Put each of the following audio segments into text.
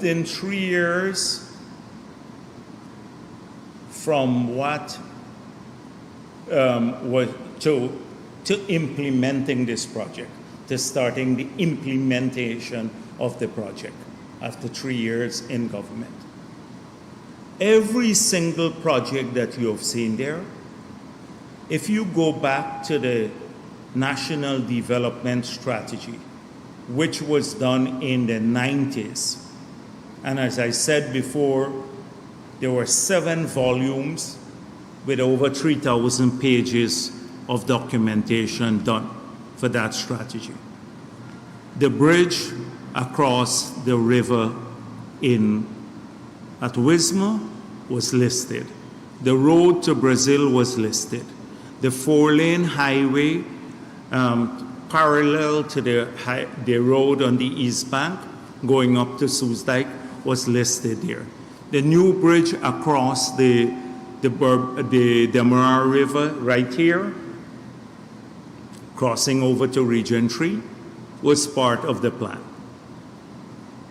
moved in 3 years from what was to implementing this project, to starting the implementation of the project after 3 years in government. Every single project that you have seen there, if you go back to the National Development Strategy, which was done in the 90s, and as I said before, there were 7 volumes with over 3,000 pages of documentation done for that strategy. The bridge across the river at Wismar was listed. The road to Brazil was listed. The 4-lane highway parallel to the road on the east bank going up to Soesdijk was listed there. The new bridge across the Demerara River right here, crossing over to Region 3, was part of the plan.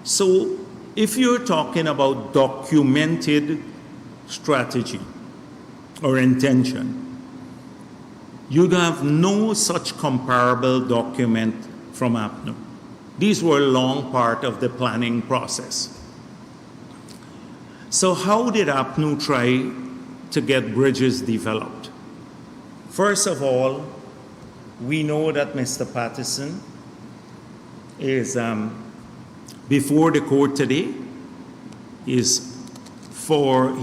So if you're talking about documented strategy or intention, you'd have no such comparable document from APNU. These were a long part of the planning process. So how did APNU try to get bridges developed? First of all, we know that Mr. Patterson is before the court today. He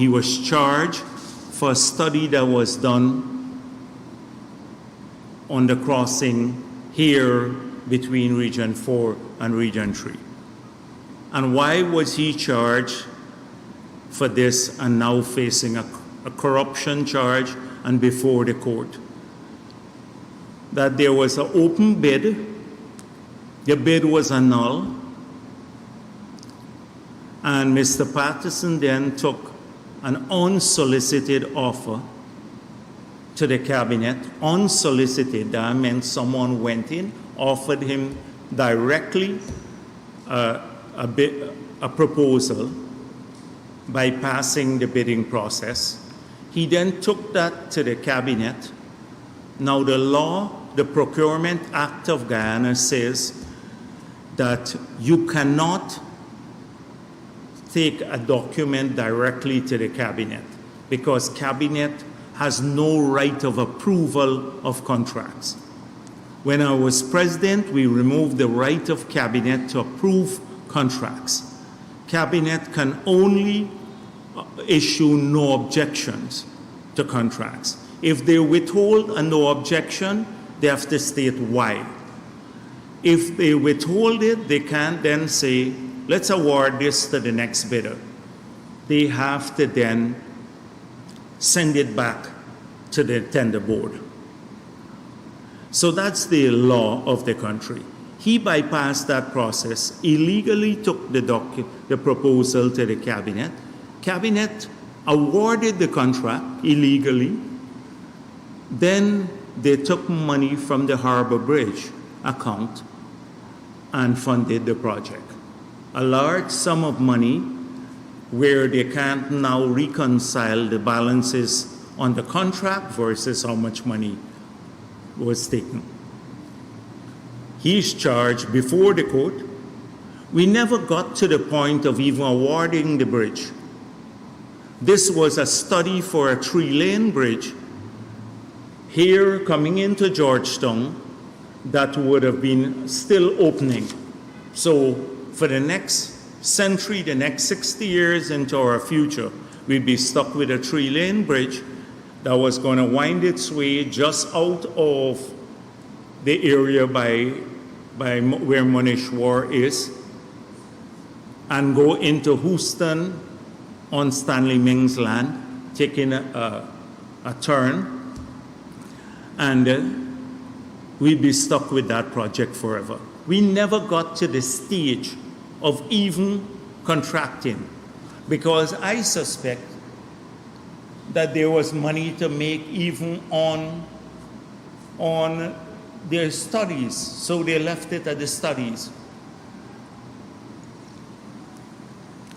was charged for a study that was done on the crossing here between Region 4 and Region 3. And why was he charged for this and now facing a corruption charge and before the court? That there was an open bid, the bid was annulled, and Mr. Patterson then took an unsolicited offer to the cabinet. Unsolicited, that meant someone went in, offered him directly a proposal bypassing the bidding process. He then took that to the cabinet. Now the law, the Procurement Act of Guyana says that you cannot take a document directly to the cabinet because cabinet has no right of approval of contracts. When I was president, we removed the right of cabinet to approve contracts. Cabinet can only issue no objections to contracts. If they withhold a no objection, they have to state why. If they withhold it, they can't then say, let's award this to the next bidder. They have to then send it back to the tender board. So that's the law of the country. He bypassed that process, illegally took the proposal to the cabinet. Cabinet awarded the contract illegally. Then they took money from the Harbor Bridge account and funded the project. A large sum of money where they can't now reconcile the balances on the contract versus how much money was taken. He's charged before the court. We never got to the point of even awarding the bridge. This was a study for a 3-lane bridge here coming into Georgetown that would have been still opening. So for the next century, the next 60 years into our future, we'd be stuck with a 3-lane bridge that was going to wind its way just out of the area by where Monishwar is and go into Houston on Stanley Ming's land, taking a turn, and we'd be stuck with that project forever. We never got to the stage of even contracting because I suspect that there was money to make even on their studies, so they left it at the studies.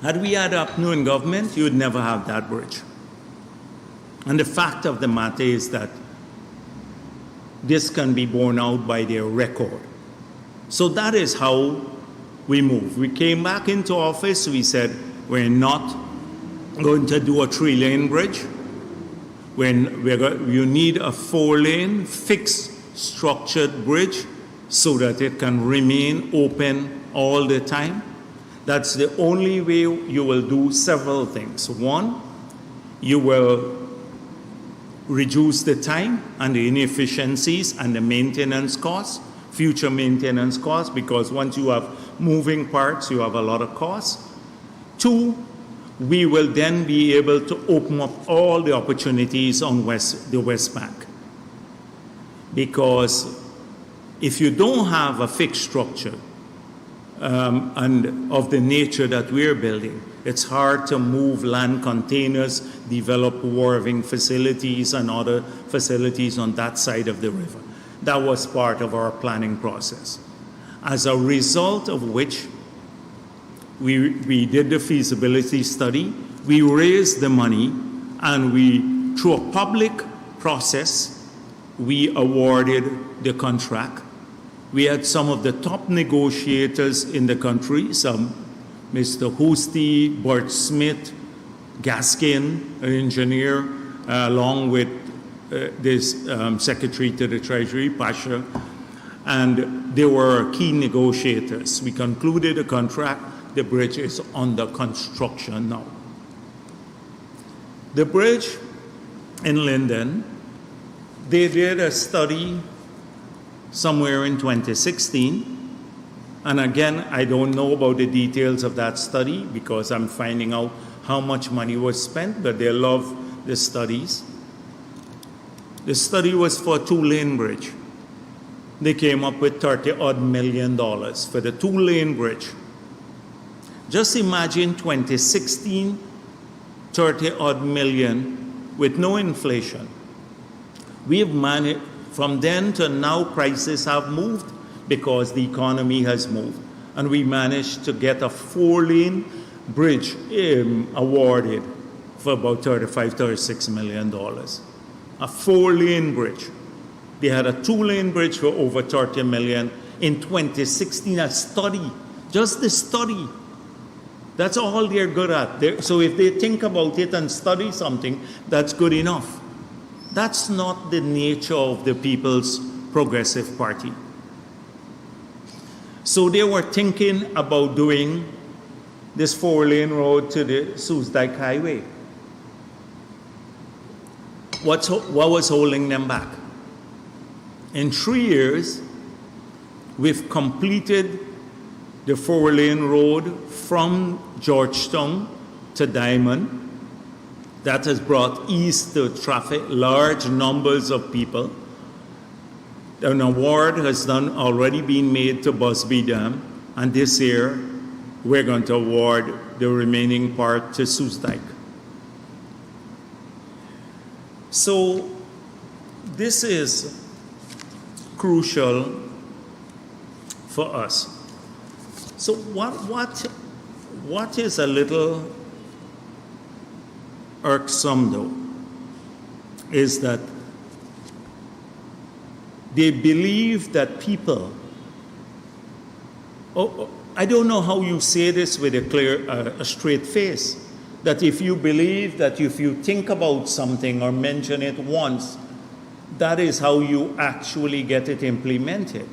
Had we had APNU in government, you would never have that bridge. And the fact of the matter is that this can be borne out by their record. So that is how we move. We came back into office, we said, we're not going to do a 3-lane bridge. You need a 4-lane fixed structured bridge so that it can remain open all the time. That's the only way you will do several things. One, you will reduce the time and the inefficiencies and the maintenance costs, future maintenance costs, because once you have moving parts, you have a lot of costs. Two, we will then be able to open up all the opportunities on the West Bank. Because if you don't have a fixed structure and of the nature that we're building, it's hard to move land containers, develop wharving facilities and other facilities on that side of the river. That was part of our planning process. As a result of which, we did the feasibility study, we raised the money, and through a public process, we awarded the contract. We had some of the top negotiators in the country, Mr. Hoosty, Bert Smith, Gaskin, an engineer, along with this Secretary to the Treasury, Pasha, and they were key negotiators. We concluded a contract. The bridge is under construction now. The bridge in Linden, they did a study somewhere in 2016. And again, I don't know about the details of that study because I'm finding out how much money was spent, but they love the studies. The study was for a 2-lane bridge. They came up with $30-odd million for the 2-lane bridge. Just imagine 2016, 30-odd million with no inflation. We've managed, from then to now, prices have moved because the economy has moved. And we managed to get a 4-lane bridge awarded for about $35-36 million. A 4-lane bridge. They had a 2-lane bridge for over 30 million in 2016, a study, just the study. That's all they're good at. So if they think about it and study something, that's good enough. That's not the nature of the People's Progressive Party. So they were thinking about doing this 4-lane road to the Soesdijk Highway. What was holding them back? In 3 years, we've completed the 4-lane road from Georgetown to Diamond. That has brought ease to traffic, large numbers of people. An award has already been made to Busby Dam, and this year we're going to award the remaining part to Soesdijk. So this is crucial for us. So what is a little irksome though is that they believe that people, I don't know how you say this with a straight face, that if you believe that if you think about something or mention it once, that is how you actually get it implemented.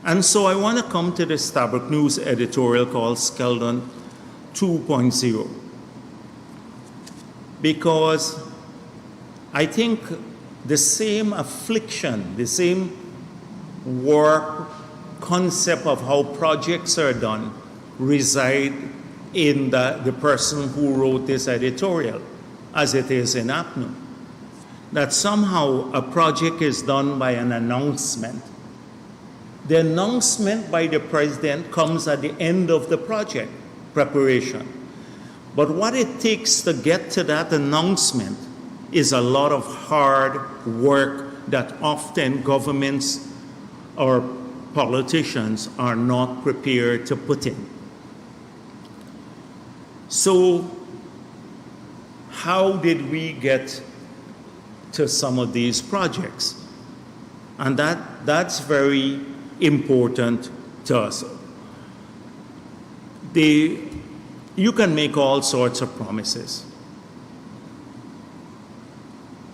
And so I want to come to the Stabroek News editorial called Skeldon 2.0. Because I think the same affliction, the same warped concept of how projects are done reside in the person who wrote this editorial, as it is in APNU. That somehow a project is done by an announcement. The announcement by the president comes at the end of the project preparation. But what it takes to get to that announcement is a lot of hard work that often governments or politicians are not prepared to put in. So how did we get to some of these projects? And that's very important to us. You can make all sorts of promises.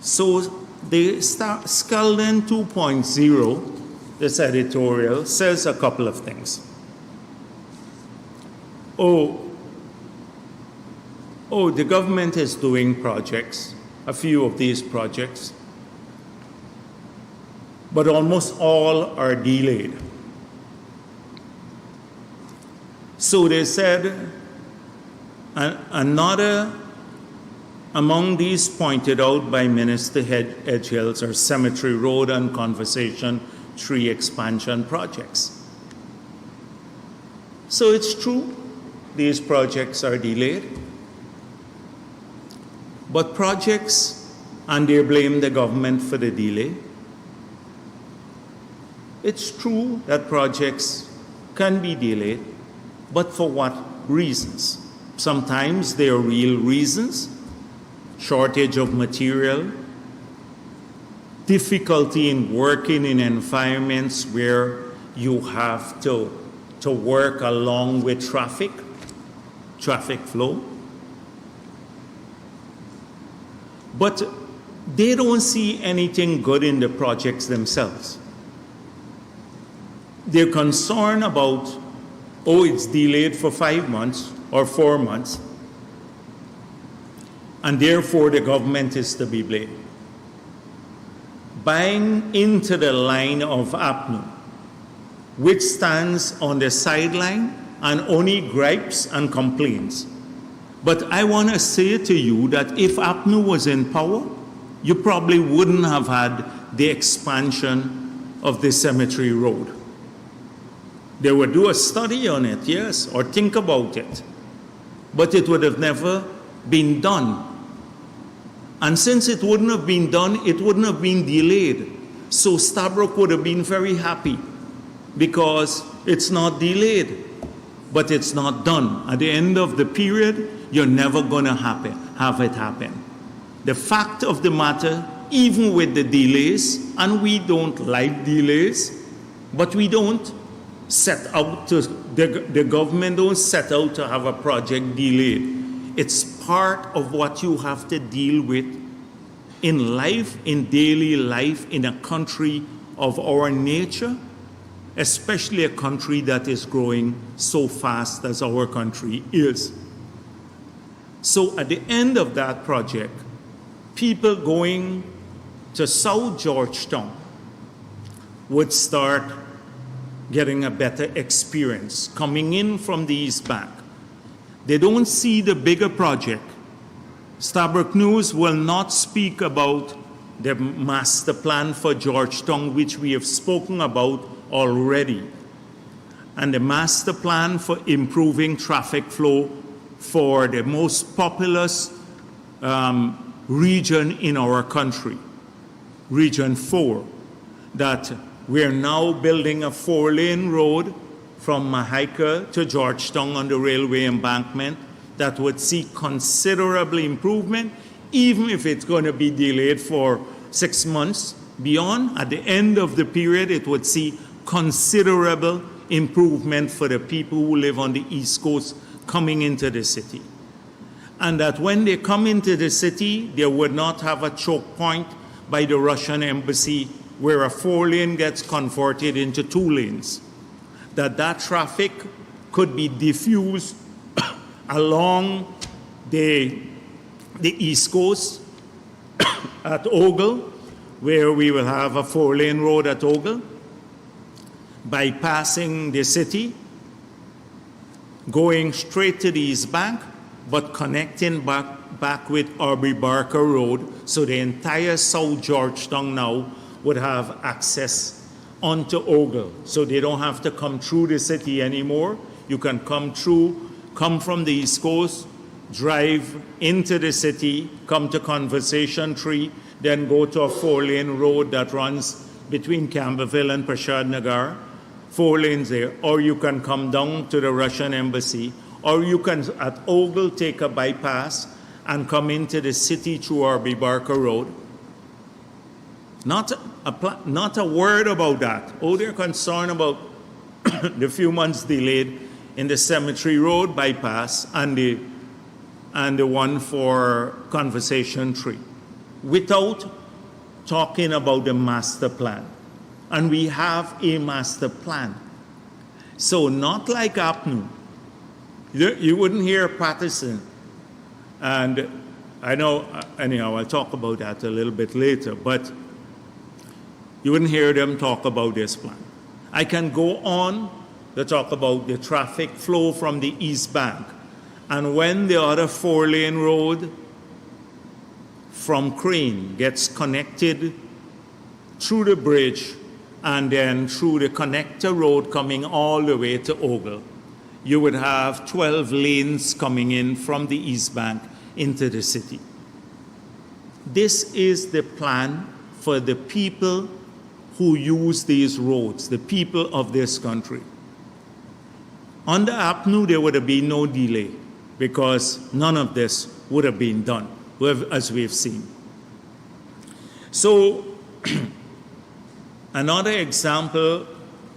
So the Skeldon 2.0, this editorial, says a couple of things. The government is doing projects, a few of these projects, but almost all are delayed. So they said, another among these pointed out by Minister Edgehills are Cemetery Road and Conversation Tree expansion projects. So it's true, these projects are delayed. But projects, and they blame the government for the delay. It's true that projects can be delayed, but for what reasons? Sometimes there are real reasons: shortage of material, difficulty in working in environments where you have to work along with traffic flow. But they don't see anything good in the projects themselves. They're concerned about, it's delayed for 5 months or 4 months, and therefore the government is to be blamed. Buying into the line of APNU, which stands on the sideline and only gripes and complains. But I want to say to you that if APNU was in power, you probably wouldn't have had the expansion of the Cemetery Road. They would do a study on it, yes, or think about it. But it would have never been done. And since it wouldn't have been done, it wouldn't have been delayed. So Stabroek would have been very happy because it's not delayed, but it's not done. At the end of the period, you're never going to have it happen. The fact of the matter, even with the delays, and we don't like delays, but we don't set out to, the government don't set out to have a project delayed. It's part of what you have to deal with in life, in daily life, in a country of our nature, especially a country that is growing so fast as our country is. So at the end of that project, people going to South Georgetown would start getting a better experience coming in from the East Bank. They don't see the bigger project. Stabroek News will not speak about the master plan for Georgetown, which we have spoken about already, and the master plan for improving traffic flow for the most populous region in our country, Region 4, that we're now building a 4-lane road from Mahaica to Georgetown on the railway embankment that would see considerable improvement, even if it's going to be delayed for 6 months beyond. At the end of the period, it would see considerable improvement for the people who live on the East Coast coming into the city. And that when they come into the city, they would not have a choke point by the Russian embassy where a 4-lane gets converted into 2 lanes. That traffic could be diffused along the East Coast at Ogle, where we will have a 4-lane road at Ogle, bypassing the city, going straight to the East Bank, but connecting back with Aubrey Barker Road, so the entire South Georgetown now would have access onto Ogle. So they don't have to come through the city anymore. You can come from the East Coast, drive into the city, come to Conversation Tree, then go to a 4-lane road that runs between Camberville and Prashad Nagar, 4 lanes there, or you can come down to the Russian embassy, Or you can, at Ogle, take a bypass and come into the city through Arby Barker Road. Not a word about that. Oh, they're concerned about the few months delayed in the Cemetery Road bypass and the one for Conversation Tree, without talking about the master plan. And we have a master plan. So not like APNU. You wouldn't hear Patterson. And I know, anyhow, I'll talk about that a little bit later, but you wouldn't hear them talk about this plan. I can go on to talk about the traffic flow from the East Bank. And when the other 4-lane road from Crane gets connected through the bridge and then through the connector road coming all the way to Ogle, you would have 12 lanes coming in from the East Bank into the city. This is the plan for the people who use these roads, the people of this country. Under APNU, there would have been no delay because none of this would have been done, as we've seen. So, another example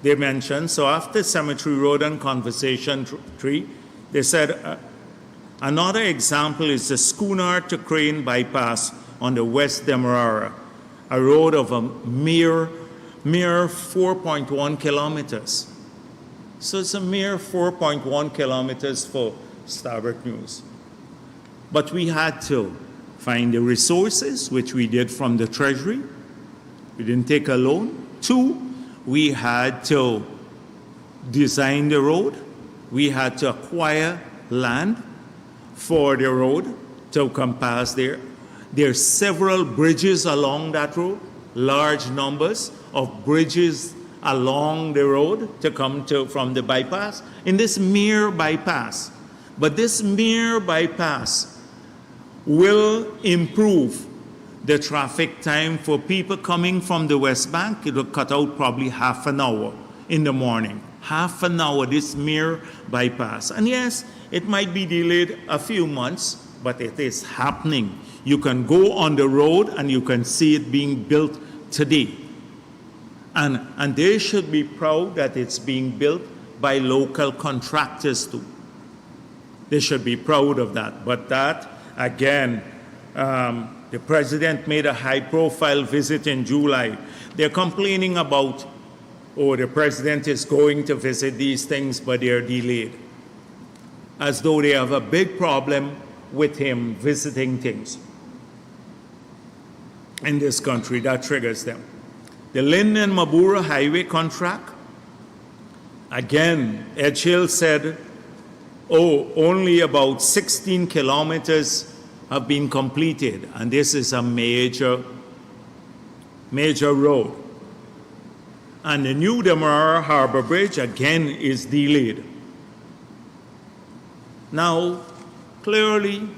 they mentioned, so after Cemetery Road and Conversation Tree, they said another example is the Schooner to Crane bypass on the West Demerara, a road of a mere 4.1 kilometers. So it's a mere 4.1 kilometers for Starbuck News. But we had to find the resources, which we did from the Treasury. We didn't take a loan. 2, we had to design the road. We had to acquire land for the road to come past there. There are several bridges along that road, large numbers of bridges along the road to come to from the bypass, in this mere bypass. But this mere bypass will improve the traffic time for people coming from the West Bank. It will cut out probably half an hour in the morning. Half an hour, this mere bypass. And yes, it might be delayed a few months, but it is happening. You can go on the road and you can see it being built today. And they should be proud that it's being built by local contractors too. They should be proud of that. But that, again, the president made a high-profile visit in July. They're complaining about, oh, the president is going to visit these things, but they're delayed. As though they have a big problem with him visiting things in this country. That triggers them. The Linden-Mabura Highway contract, again, Edgehill said, oh, only about 16 kilometers have been completed, and this is a major road. And the new Demerara Harbor Bridge, again, is delayed. Now, clearly,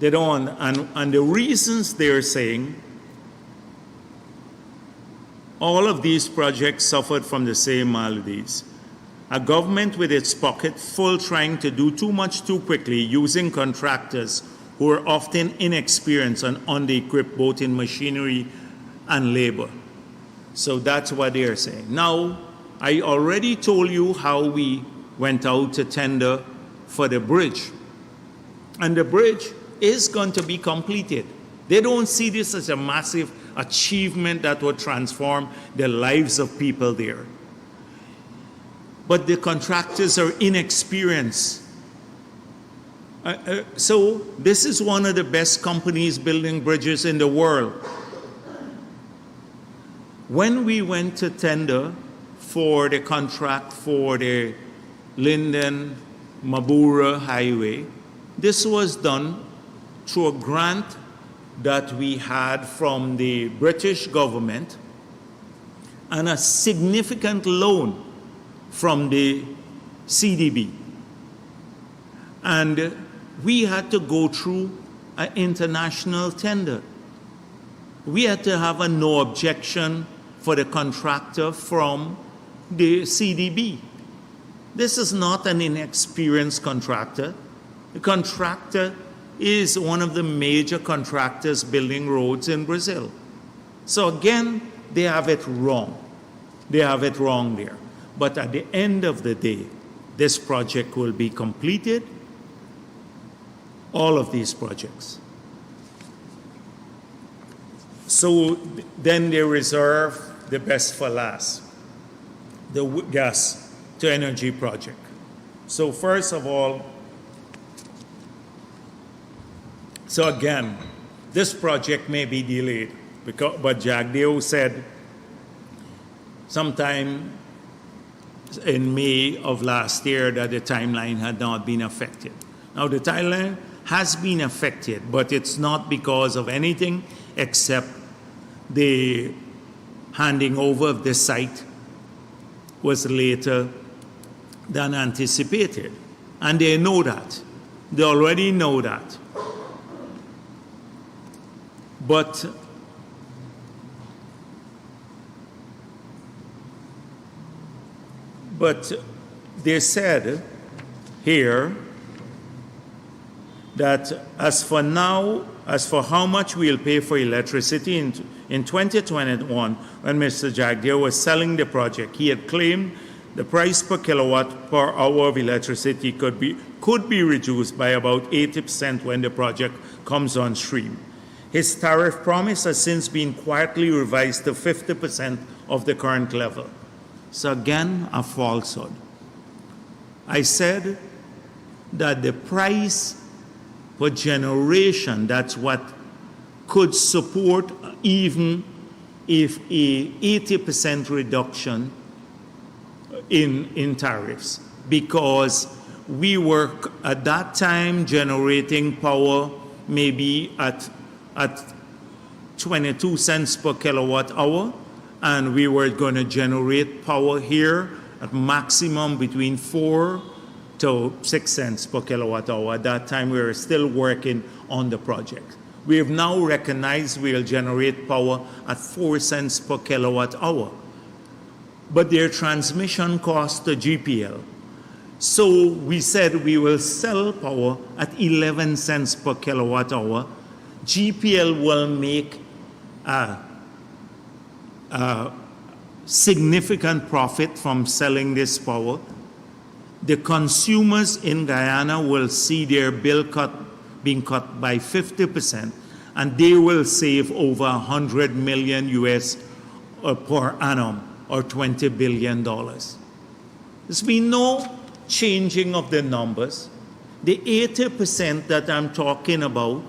they don't, and the reasons they're saying, all of these projects suffered from the same maladies. A government with its pocket full trying to do too much too quickly, using contractors who are often inexperienced and under-equipped both in machinery and labor. So that's what they're saying. Now, I already told you how we went out to tender for the bridge. And the bridge is going to be completed. They don't see this as a massive achievement that will transform the lives of people there. But the contractors are inexperienced. So this is one of the best companies building bridges in the world. When we went to tender for the contract for the Linden-Mabura Highway, this was done through a grant that we had from the British government and a significant loan from the CDB. And we had to go through an international tender. We had to have a no objection for the contractor from the CDB. This is not an inexperienced contractor. The contractor is one of the major contractors building roads in Brazil. So again, they have it wrong. They have it wrong there. But at the end of the day, this project will be completed, all of these projects. So then they reserve the best for last, the gas to energy project. So first of all, so again, this project may be delayed, but Jagdeo said sometime in May of last year that the timeline had not been affected. Now the timeline has been affected, but it's not because of anything except the handing over of the site was later than anticipated. And they know that. They already know that. But they said here that as for now, as for how much we'll pay for electricity in 2021, when Mr. Jagdeo was selling the project, he had claimed the price per kilowatt per hour of electricity could be reduced by about 80% when the project comes on stream. His tariff promise has since been quietly revised to 50% of the current level. So again, a falsehood. I said that the price per generation, that's what could support even if a 80% reduction in tariffs, because we were at that time generating power maybe at 22 cents per kilowatt hour, and we were going to generate power here at maximum between 4 to 6 cents per kilowatt hour. At that time, we were still working on the project. We have now recognized we'll generate power at 4 cents per kilowatt hour. But their transmission cost to GPL. So we said we will sell power at 11 cents per kilowatt hour. GPL will make a significant profit from selling this power. The consumers in Guyana will see their bill being cut by 50%, and they will save over $100 million US per annum, or $20 billion. There's been no changing of the numbers. The 80% that I'm talking about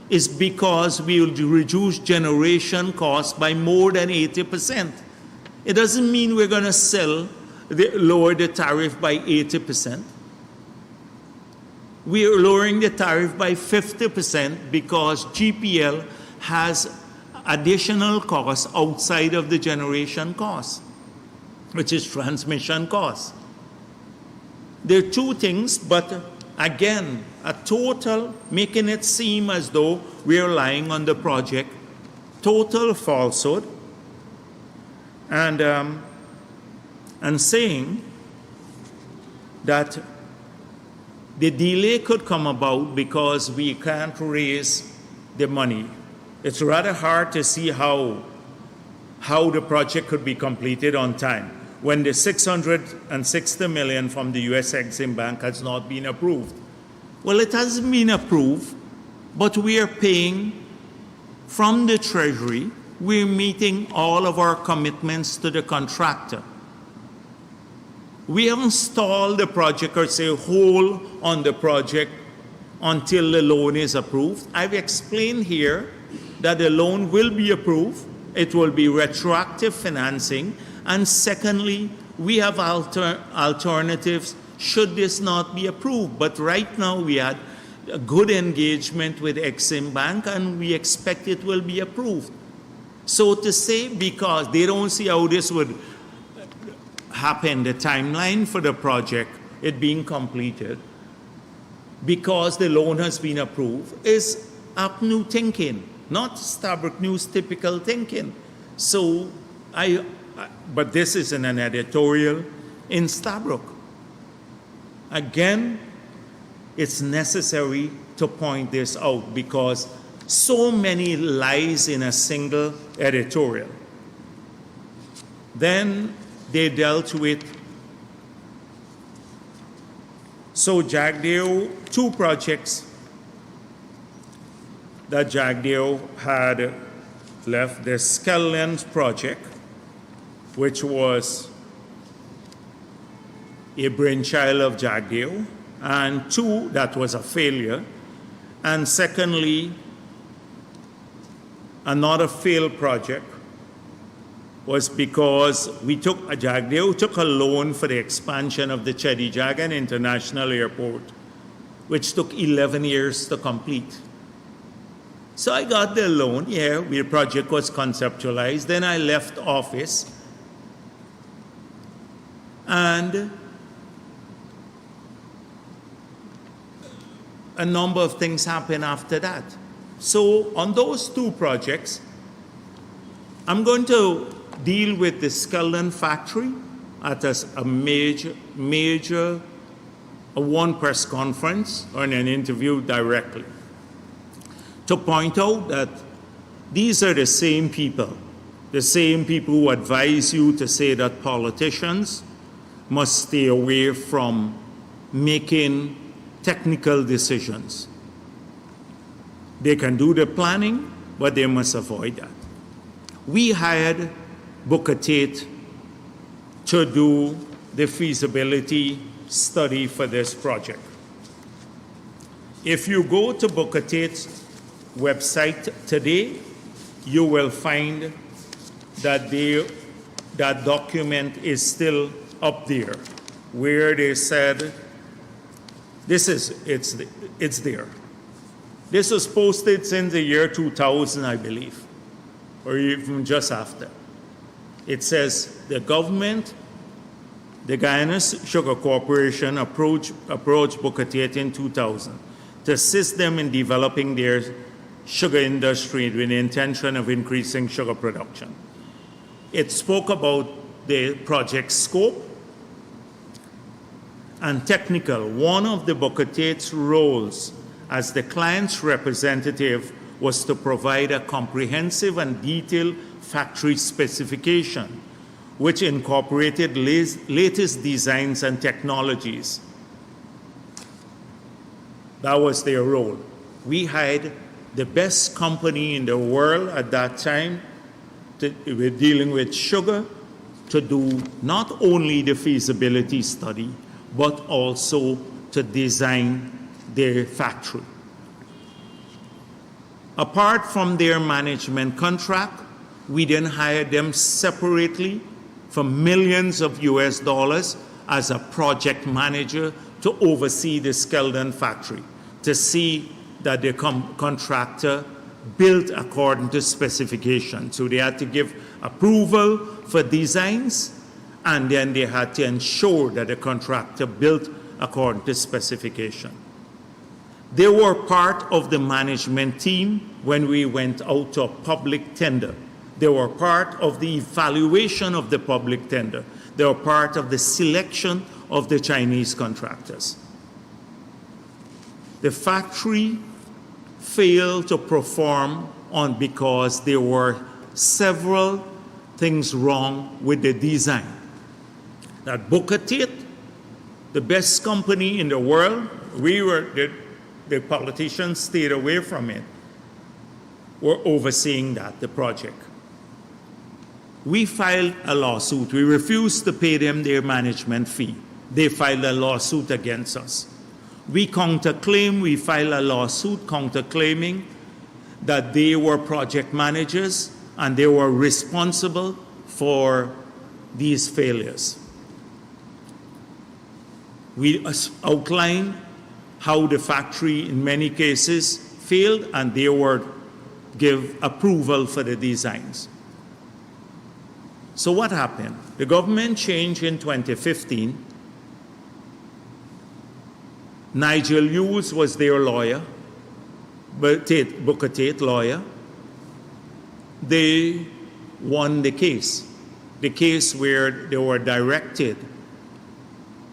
is because we will reduce generation costs by more than 80%. It doesn't mean we're going to lower the tariff by 80%. We are lowering the tariff by 50% because GPL has additional costs outside of the generation costs, which is transmission costs. There are two things, but again, a total, making it seem as though we are lying on the project, total falsehood, and saying that the delay could come about because we can't raise the money. It's rather hard to see how the project could be completed on time when the $660 million from the US Exim Bank has not been approved. Well, it hasn't been approved, but we are paying from the Treasury. We're meeting all of our commitments to the contractor. We haven't stalled the project or say hold on the project until the loan is approved. I've explained here that the loan will be approved. It will be retroactive financing. And secondly, we have alternatives should this not be approved. But right now we had a good engagement with Exim Bank and we expect it will be approved. So to say because they don't see how this would happen, the timeline for the project, it being completed, because the loan has been approved, is up-new thinking, not Stabroek News typical thinking. So but this is in an editorial in Stabroek. Again, it's necessary to point this out because so many lies in a single editorial. Then they dealt with, so Jagdeo, two projects that Jagdeo had left, the Skelland project, which was a brainchild of Jagdeo, and two, that was a failure. And secondly, another failed project was because Jagdeo took a loan for the expansion of the Chedijagan International Airport, which took 11 years to complete. So I got the loan, the project was conceptualized, then I left office, and a number of things happened after that. So on those two projects, I'm going to deal with the Skelland factory at a major one press conference or in an interview directly, to point out that these are the same people who advise you to say that politicians must stay away from making technical decisions. They can do the planning, but they must avoid that. We hired Booker Tate to do the feasibility study for this project. If you go to Booker Tate's website today, you will find that that document is still up there, where they said, it's there. This was posted since the year 2000, I believe, or even just after. It says the government, the Guyanese Sugar Corporation approached Booker Tate in 2000 to assist them in developing their sugar industry with the intention of increasing sugar production. It spoke about the project scope and technical. One of the Booker Tate's roles as the client's representative was to provide a comprehensive and detailed factory specification, which incorporated latest designs and technologies. That was their role. We hired the best company in the world at that time with dealing with sugar to do not only the feasibility study, but also to design their factory. Apart from their management contract, we then hired them separately for millions of US dollars as a project manager to oversee the Skelland factory, to see that the contractor built according to specifications. So they had to give approval for designs, and then they had to ensure that the contractor built according to specification. They were part of the management team when we went out to a public tender. They were part of the evaluation of the public tender. They were part of the selection of the Chinese contractors. The factory failed to perform because there were several things wrong with the design. That Booker Tate, the best company in the world, the politicians stayed away from it, were overseeing the project. We filed a lawsuit. We refused to pay them their management fee. They filed a lawsuit against us. We filed a lawsuit counterclaiming that they were project managers and they were responsible for these failures. We outlined how the factory in many cases failed and they were give approval for the designs. So what happened? The government changed in 2015. Nigel Hughes was their lawyer, Booker Tate lawyer. They won the case where they were directed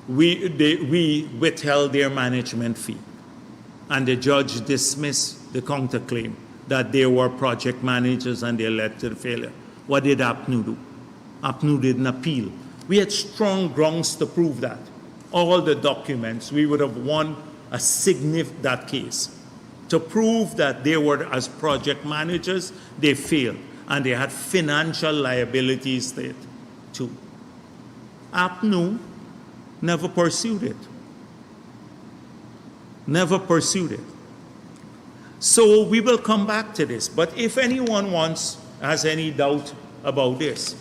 we withheld their management fee. And the judge dismissed the counterclaim that they were project managers and they led to the failure. What did APNU do? APNU didn't appeal. We had strong grounds to prove that. All the documents, we would have won that case. To prove that they were, as project managers, they failed. And they had financial liabilities there too. APNU never pursued it. Never pursued it. So we will come back to this. But if anyone has any doubt about this,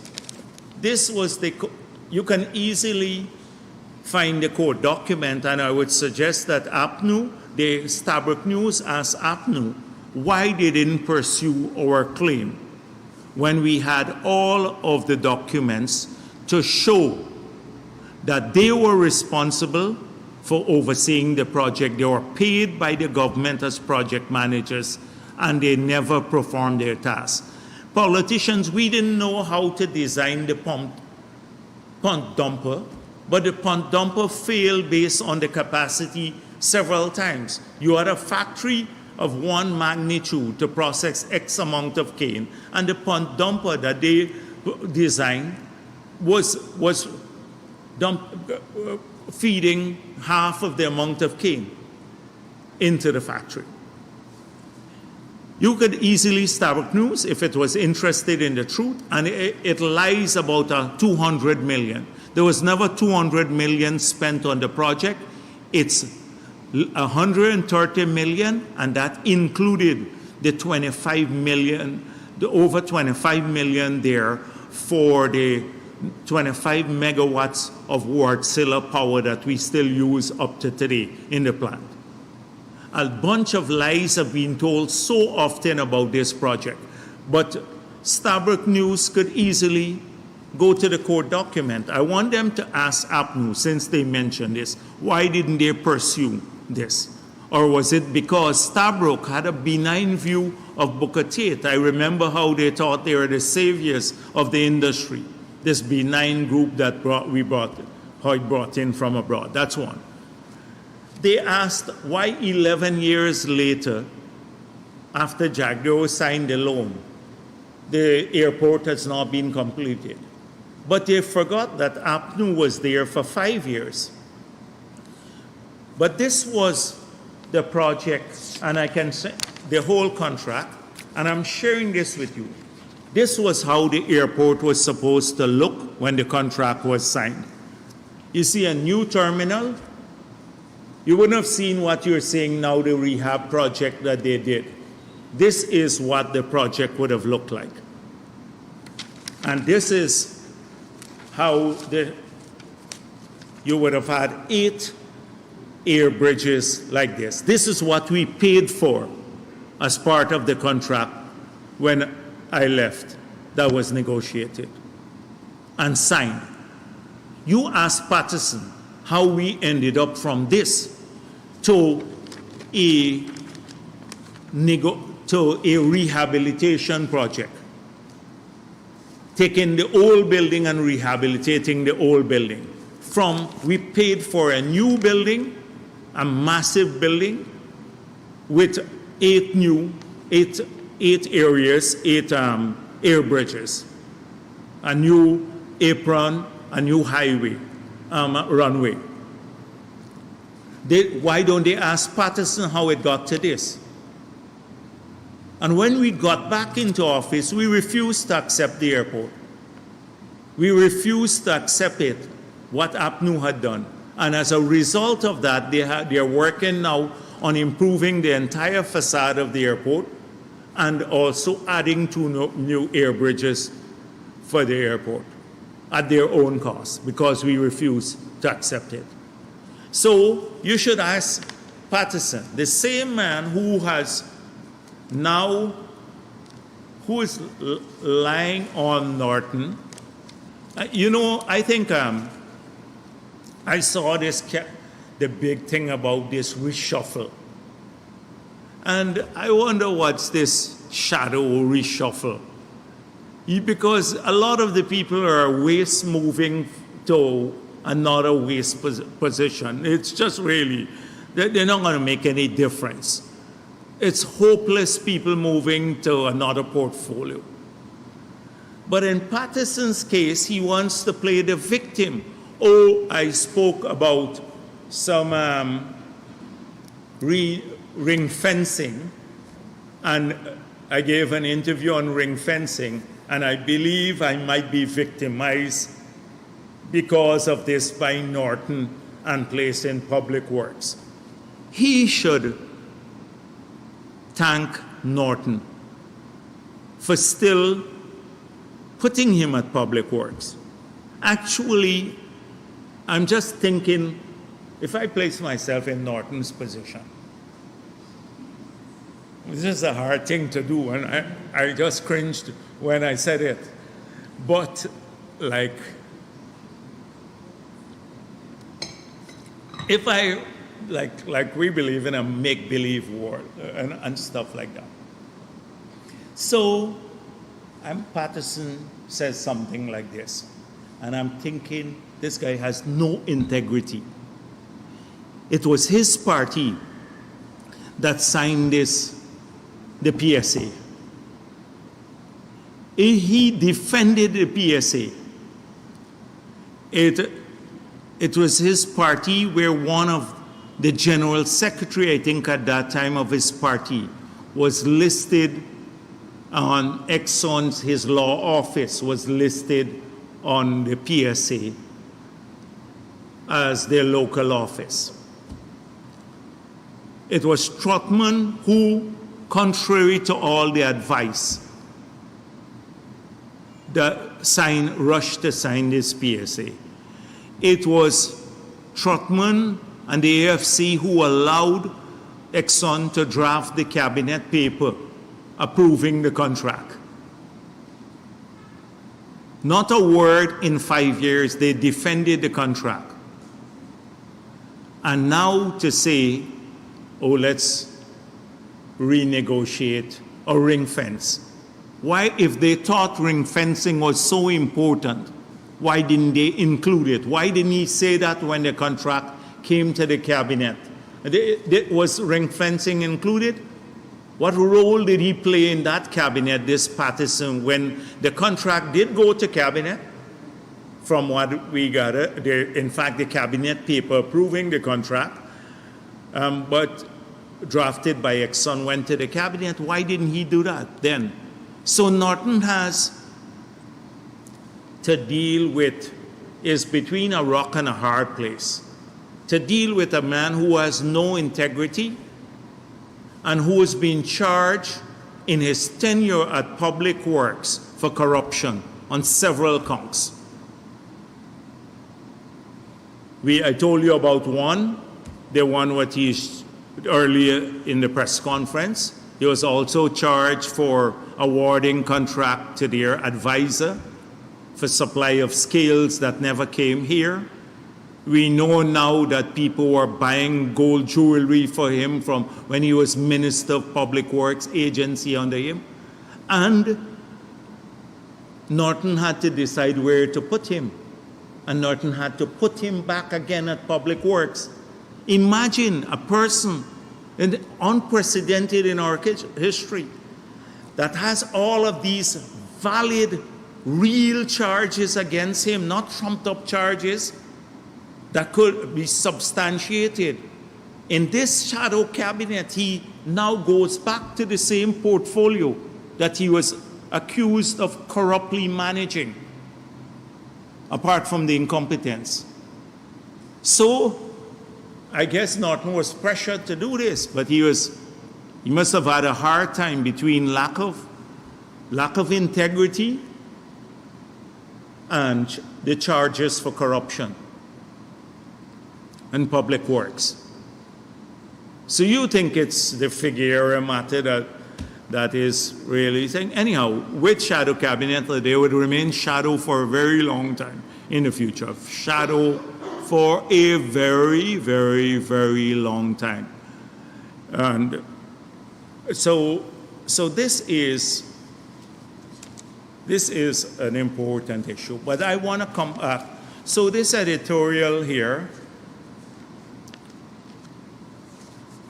this was you can easily find the court document, and I would suggest that APNU, the Stabroek News asked APNU why they didn't pursue our claim when we had all of the documents to show that they were responsible for overseeing the project. They were paid by the government as project managers, and they never performed their tasks. Politicians, we didn't know how to design the pump dumper, but the pump dumper failed based on the capacity several times. You had a factory of one magnitude to process X amount of cane, and the pump dumper that they designed was feeding half of the amount of cane into the factory. You could easily Stabroek News, if it was interested in the truth, and it lies about 200 million. There was never 200 million spent on the project. It's 130 million, and that included the 25 million, the over 25 million there for the 25 megawatts of Wärtsilä power that we still use up to today in the plant. A bunch of lies have been told so often about this project, but Stabroek News could easily go to the court document. I want them to ask APNU, since they mentioned this, why didn't they pursue this? Or was it because Stabroek had a benign view of Booker Tate? I remember how they thought they were the saviors of the industry. This benign group that we brought in from abroad. That's one. They asked why 11 years later, after Jagdeo signed the loan, the airport has not been completed. But they forgot that APNU was there for 5 years. But this was the project, and I can say the whole contract, and I'm sharing this with you. This was how the airport was supposed to look when the contract was signed. You see a new terminal. You wouldn't have seen what you're seeing now, the rehab project that they did. This is what the project would have looked like. And this is how you would have had 8 air bridges like this. This is what we paid for as part of the contract when I left, that was negotiated and signed. You ask Patterson how we ended up from this to a rehabilitation project, taking the old building and rehabilitating the old building. We paid for a new building, a massive building with 8 areas, 8 air bridges, a new apron, a new highway, runway. Why don't they ask Patterson how it got to this? And when we got back into office, we refused to accept the airport. We refused to accept it, what APNU had done. And as a result of that, they're working now on improving the entire facade of the airport and also adding 2 new air bridges for the airport at their own cost, because we refuse to accept it. So you should ask Patterson, the same man who is lying on Norton. I think I saw the big thing about this reshuffle. And I wonder what's this shadow reshuffle. Because a lot of the people are waste moving to another waste position. It's just really, they're not going to make any difference. It's hopeless people moving to another portfolio. But in Patterson's case, he wants to play the victim. Oh, I spoke about some ring fencing, and I gave an interview on ring fencing, and I believe I might be victimized because of this by Norton and placed in Public Works. He should thank Norton for still putting him at Public Works. Actually, I'm just thinking, if I place myself in Norton's position, this is a hard thing to do, and I just cringed when I said it. But like, if I, like we believe in a make-believe world and stuff like that. So, Patterson says something like this, and I'm thinking, this guy has no integrity. It was his party that signed the PSA. He defended the PSA. It was his party where one of the general secretary, I think at that time of his party, was listed on Exxon's, his law office was listed on the PSA as their local office. It was Trotman who, contrary to all the advice, rushed to sign this PSA. It was Trotman and the AFC who allowed Exxon to draft the cabinet paper approving the contract. Not a word in 5 years, they defended the contract. And now to say, oh, let's renegotiate or ring fence. Why, if they thought ring fencing was so important, why didn't they include it? Why didn't he say that when the contract came to the cabinet? Was ring fencing included? What role did he play in that cabinet, this Patterson, when the contract did go to cabinet? From what we got, in fact, the cabinet paper approving the contract, but drafted by Exxon went to the cabinet. Why didn't he do that then? So Norton has to deal with, is between a rock and a hard place, to deal with a man who has no integrity and who is being charged in his tenure at Public Works for corruption on several counts. I told you about one, the one what he earlier in the press conference. He was also charged for awarding contract to their advisor for supply of scales that never came here. We know now that people were buying gold jewelry for him from when he was Minister of Public Works agency under him. And Norton had to decide where to put him. And Norton had to put him back again at Public Works. Imagine a person, unprecedented in our history, that has all of these valid, real charges against him, not trumped up charges, that could be substantiated. In this shadow cabinet, he now goes back to the same portfolio that he was accused of corruptly managing, apart from the incompetence. So, I guess Norton was pressured to do this, but he must have had a hard time between lack of integrity and the charges for corruption and Public Works. So you think it's the Figueroa matter that is really saying, anyhow, with shadow cabinet, they would remain shadow for a very long time in the future. Shadow for a very, very, very long time. And so this is an important issue. But I want to come back So this editorial here,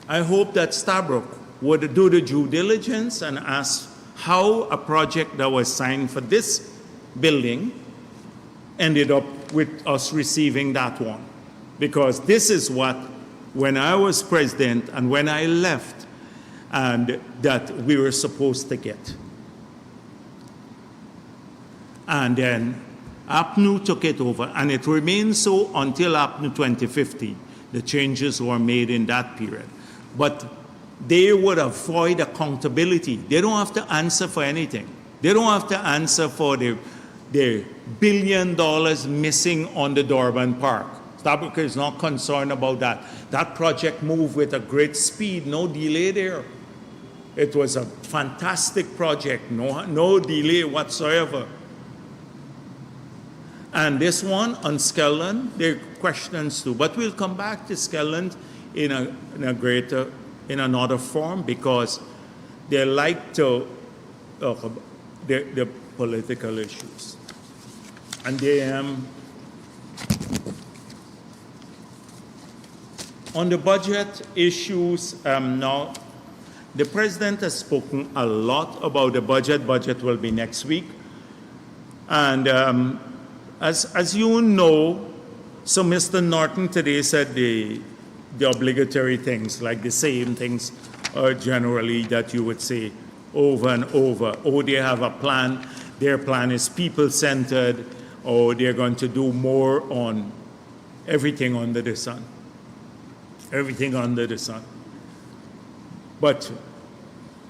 I hope that Stabroek would do the due diligence and ask how a project that was signed for this building ended up with us receiving that one. Because this is what, when I was president and when I left, and that we were supposed to get. And then APNU took it over, and it remained so until APNU 2050. The changes were made in that period. But they would avoid accountability. They don't have to answer for anything. They don't have to answer for the $1 billion missing on the Durban Park. Stabroek is not concerned about that. That project moved with a great speed, no delay there. It was a fantastic project, no delay whatsoever. And this one on Skelland, there are questions too. But we'll come back to Skelland in another form, because they like to the political issues. And they on the budget issues now, the president has spoken a lot about the budget. Budget will be next week. And as you know, so Mr. Norton today said the obligatory things, like the same things generally that you would say over and over. Oh, they have a plan. Their plan is people-centered. Or they're going to do more on everything under the sun. Everything under the sun. But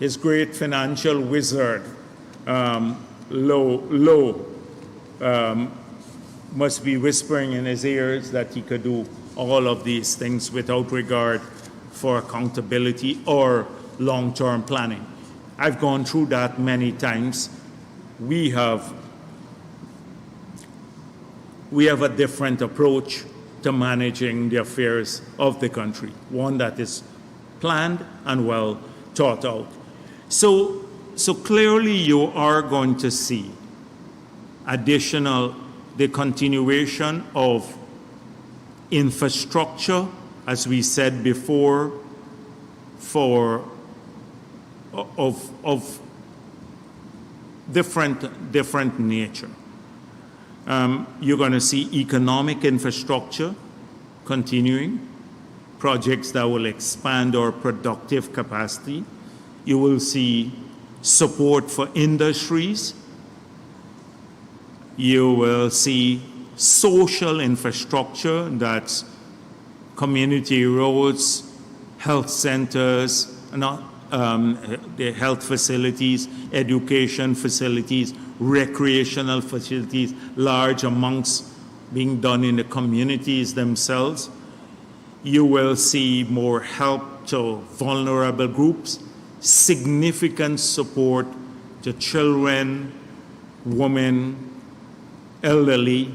his great financial wizard, must be whispering in his ears that he could do all of these things without regard for accountability or long-term planning. I've gone through that many times. We have a different approach to managing the affairs of the country, one that is planned and well thought out. So clearly you are going to see the continuation of infrastructure, as we said before, of different nature. You're going to see economic infrastructure continuing, projects that will expand our productive capacity. You will see support for industries. You will see social infrastructure, that's community roads, health centers, the health facilities, education facilities, recreational facilities, large amounts being done in the communities themselves. You will see more help to vulnerable groups, significant support to children, women, elderly.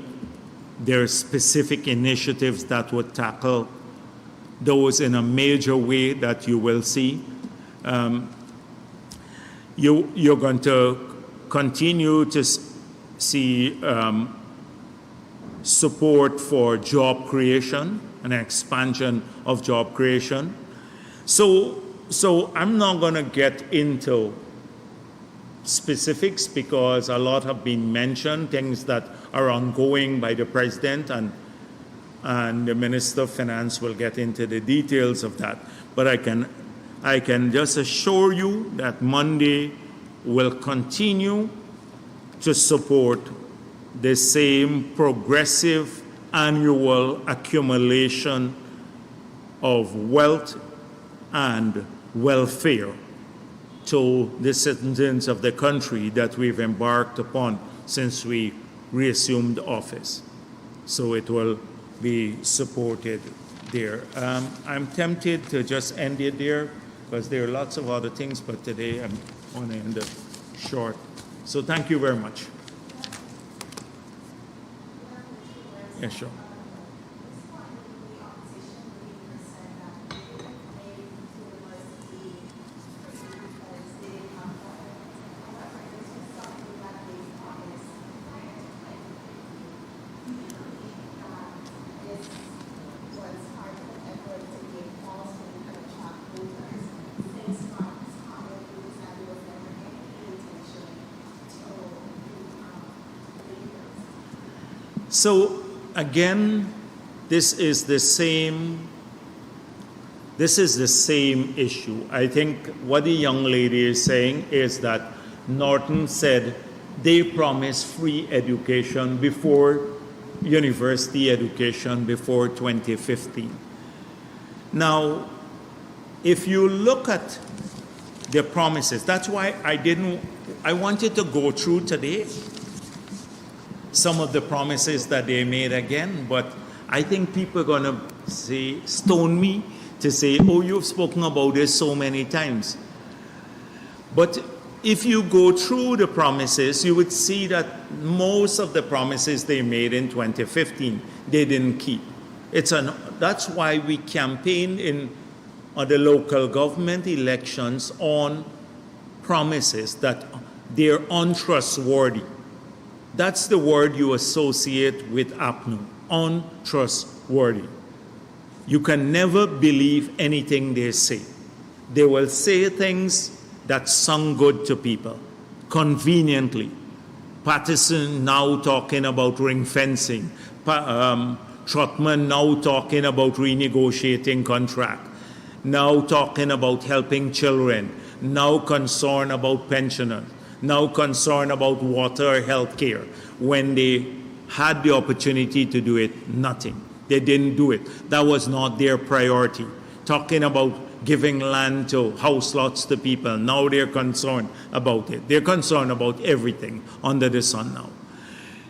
There are specific initiatives that would tackle those in a major way that you will see. You're going to continue to see support for job creation and expansion of job creation. So I'm not going to get into specifics because a lot have been mentioned, things that are ongoing by the president, and the Minister of Finance will get into the details of that. But I can just assure you that Monday will continue to support the same progressive annual accumulation of wealth and welfare to the citizens of the country that we've embarked upon since we reassumed office. So it will be supported there. I'm tempted to just end it there because there are lots of other things, but today I'm going to end it short. So thank you very much. Yeah, sure. So again, this is the same issue. I think what the young lady is saying is that Norton said they promised free education before university education before 2015. Now, if you look at the promises, that's why I wanted to go through today some of the promises that they made again, but I think people are going to stone me to say, oh, you've spoken about this so many times. But if you go through the promises, you would see that most of the promises they made in 2015, they didn't keep. That's why we campaigned in the local government elections on promises that they're untrustworthy. That's the word you associate with APNU, untrustworthy. You can never believe anything they say. They will say things that sound good to people, conveniently. Patterson now talking about ring fencing. Trotman now talking about renegotiating contract. Now talking about helping children. Now concerned about pensioners. Now concerned about water, health care. When they had the opportunity to do it, nothing. They didn't do it. That was not their priority. Talking about giving land to house lots to people. Now they're concerned about it. They're concerned about everything under the sun now.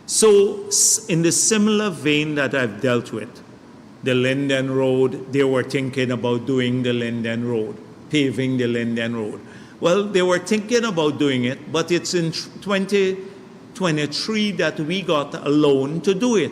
So in the similar vein that I've dealt with, the Linden Road, they were thinking about doing the Linden Road, paving the Linden Road. Well, they were thinking about doing it, but it's in 2023 that we got a loan to do it.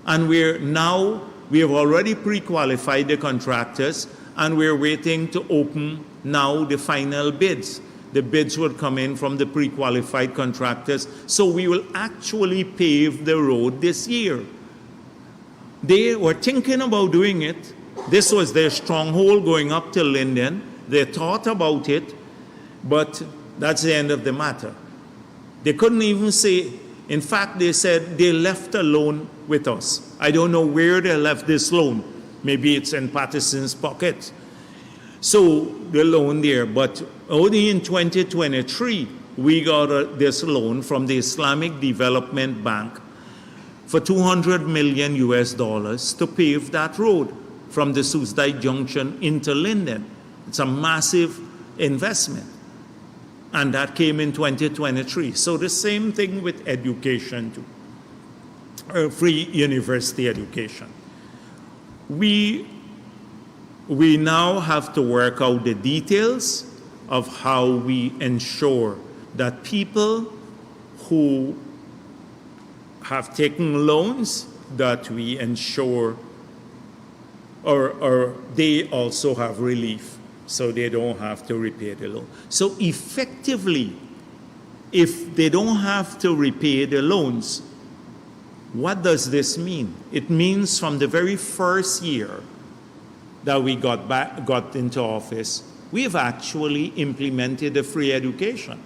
And we have already pre-qualified the contractors, and we're waiting to open now the final bids. The bids would come in from the pre-qualified contractors, so we will actually pave the road this year. They were thinking about doing it. This was their stronghold going up to Linden. They thought about it, but that's the end of the matter. They couldn't even say, in fact, they said they left a loan with us. I don't know where they left this loan. Maybe it's in Patterson's pocket. So the loan there, but only in 2023, we got this loan from the Islamic Development Bank for $200 million to pave that road from the Susdai Junction into Linden. It's a massive investment. And that came in 2023. So the same thing with education too. Free university education. We now have to work out the details of how we ensure that people who have taken loans, that we ensure or they also have relief, so they don't have to repay the loan. So effectively, if they don't have to repay the loans, what does this mean? It means from the very first year that we got into office, we have actually implemented a free education.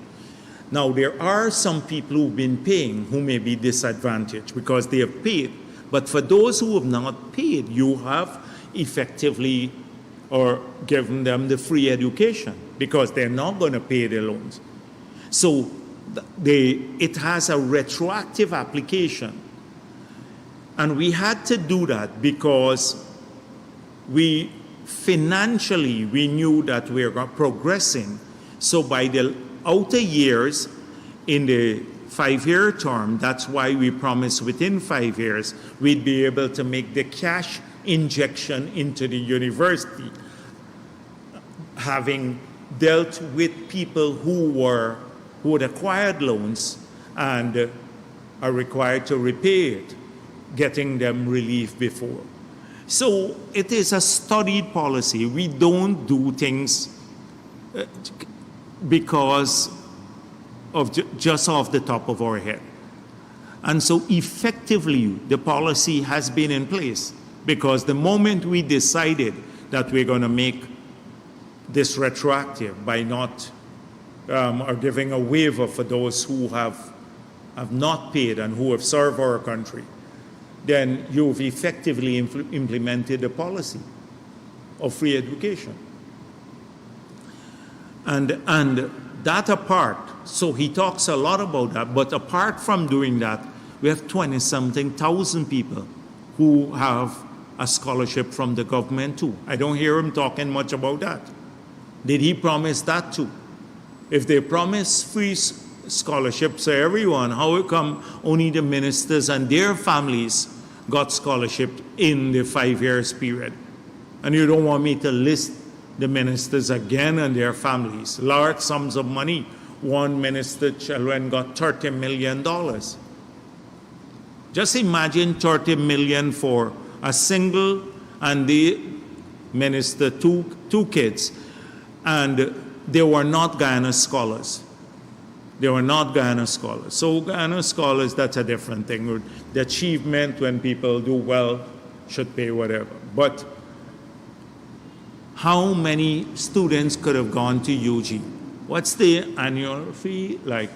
Now, there are some people who've been paying who may be disadvantaged because they have paid. But for those who have not paid, you have effectively or given them the free education because they're not going to pay their loans. So it has a retroactive application. And we had to do that because financially we knew that we were progressing. So by the outer years in the 5-year term, that's why we promised within 5 years we'd be able to make the cash injection into the university, having dealt with people who had acquired loans and are required to repay it, getting them relief before. So it is a studied policy. We don't do things because of just off the top of our head. And so effectively, the policy has been in place because the moment we decided that we're going to make this retroactive by not or giving a waiver for those who have not paid and who have served our country, then you've effectively implemented the policy of free education. And that apart, so he talks a lot about that, but apart from doing that, we have 20-something thousand people who have a scholarship from the government too. I don't hear him talking much about that. Did he promise that too? If they promise free scholarships to everyone, how come only the ministers and their families got scholarship in the 5 years period? And you don't want me to list the ministers again and their families. Large sums of money. One minister's children got $30 million. Just imagine $30 million for a single and the minister, two kids, and they were not Guyana scholars. They were not Guyana scholars. So Guyana scholars, that's a different thing. The achievement when people do well should pay whatever. But how many students could have gone to UG? What's the annual fee like?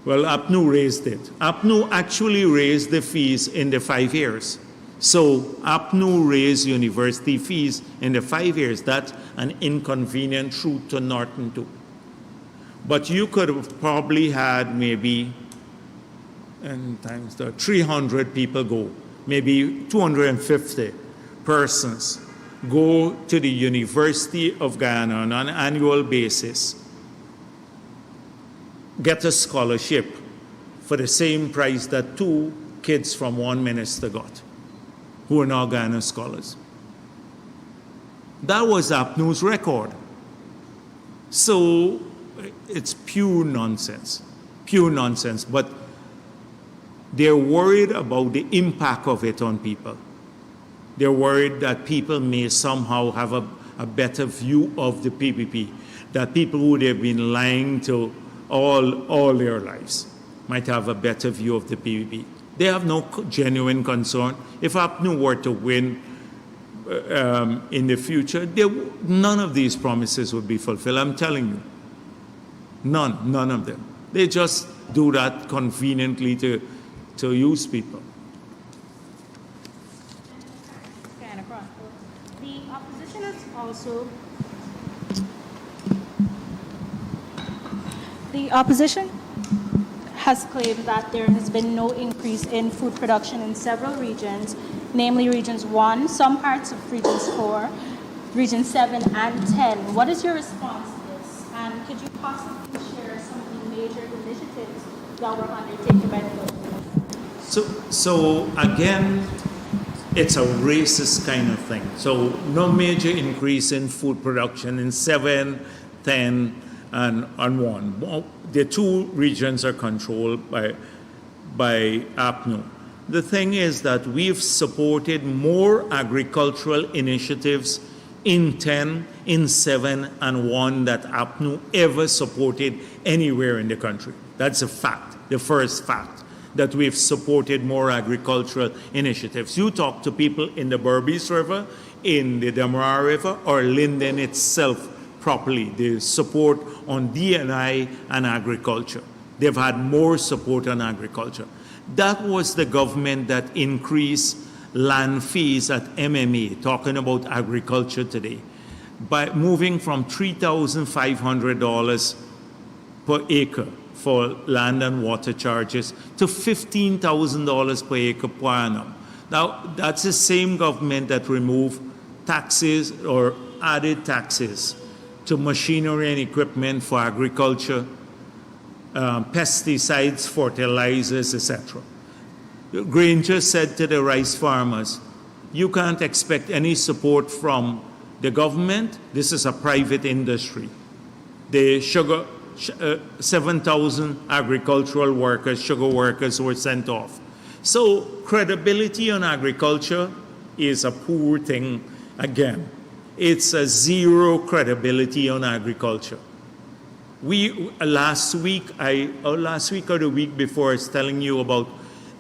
Well, APNU raised it. APNU actually raised the fees in the 5 years. So APNU raised university fees in the 5 years. That's an inconvenient truth to Norton too. But you could have probably had maybe, and times 300 people go, maybe 250 persons go to the University of Guyana on an annual basis, get a scholarship for the same price that 2 kids from one minister got, who are now Guyana scholars. That was APNU's record. So it's pure nonsense, but they're worried about the impact of it on people. They're worried that people may somehow have a better view of the PPP, that people who they've been lying to all their lives might have a better view of the PPP. They have no genuine concern. If APNU were to win in the future, none of these promises would be fulfilled. I'm telling you, none of them. They just do that conveniently to use people. The opposition is also The opposition has claimed that there has been no increase in food production in several regions, namely Regions 1, some parts of Regions 4, Region 7, and 10. What is your response to this? And could you possibly share some of the major initiatives that were undertaken by the government? So again, it's a racist kind of thing. So no major increase in food production in 7, 10, and 1. The two regions are controlled by APNU. The thing is that we've supported more agricultural initiatives in 10, in 7, and 1 that APNU ever supported anywhere in the country. That's a fact, the first fact, that we've supported more agricultural initiatives. You talk to people in the Berbice River, in the Demerara River, or Linden itself properly, the support on D&I and agriculture. They've had more support on agriculture. That was the government that increased land fees at MMA, talking about agriculture today, by moving from $3,500 per acre for land and water charges to $15,000 per acre per annum. Now, that's the same government that removed taxes or added taxes to machinery and equipment for agriculture, pesticides, fertilizers, etc. Granger said to the rice farmers, you can't expect any support from the government. This is a private industry. The sugar, 7,000 agricultural workers, sugar workers were sent off. So credibility on agriculture is a poor thing again. It's a zero credibility on agriculture. Last week or the week before, I was telling you about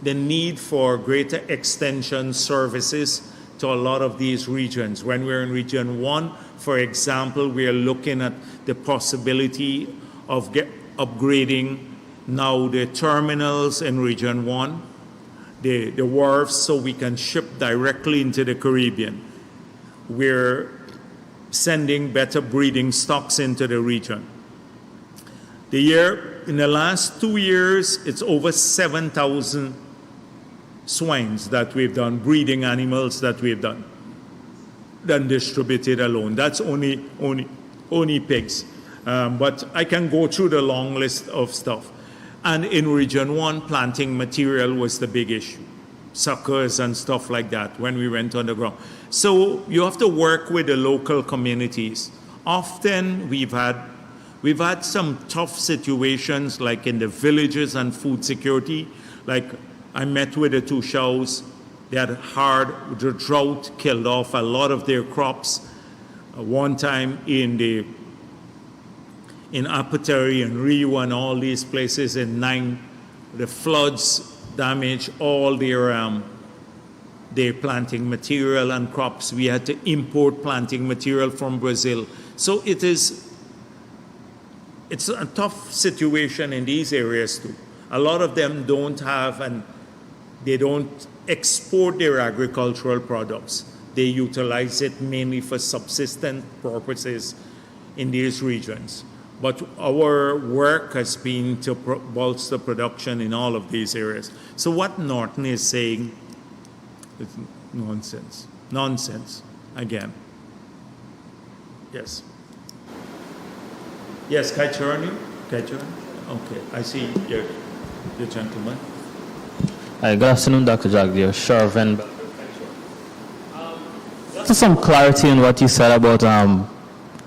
the need for greater extension services to a lot of these regions. When we're in Region 1, for example, we are looking at the possibility of upgrading now the terminals in Region 1, the wharves, so we can ship directly into the Caribbean. We're sending better breeding stocks into the region. In the last 2 years, it's over 7,000 swines that we've done, breeding animals that we've done distributed alone. That's only pigs. But I can go through the long list of stuff. And in Region 1, planting material was the big issue. Suckers and stuff like that when we went underground. So you have to work with the local communities. Often we've had some tough situations like in the villages and food security. Like I met with the two shows. They had the drought killed off a lot of their crops. One time in Apatary and Rio and all these places in 9, the floods damaged all their planting material and crops. We had to import planting material from Brazil. So it's a tough situation in these areas too. A lot of them don't have and they don't export their agricultural products. They utilize it mainly for subsistence purposes in these regions. But our work has been to bolster production in all of these areas. So what Norton is saying is nonsense. Nonsense, again. Yes. Yes, Kaichurni? Okay, I see the gentleman. Hi, good afternoon, Dr. Jagdeo. Shervin. Just some clarity on what you said about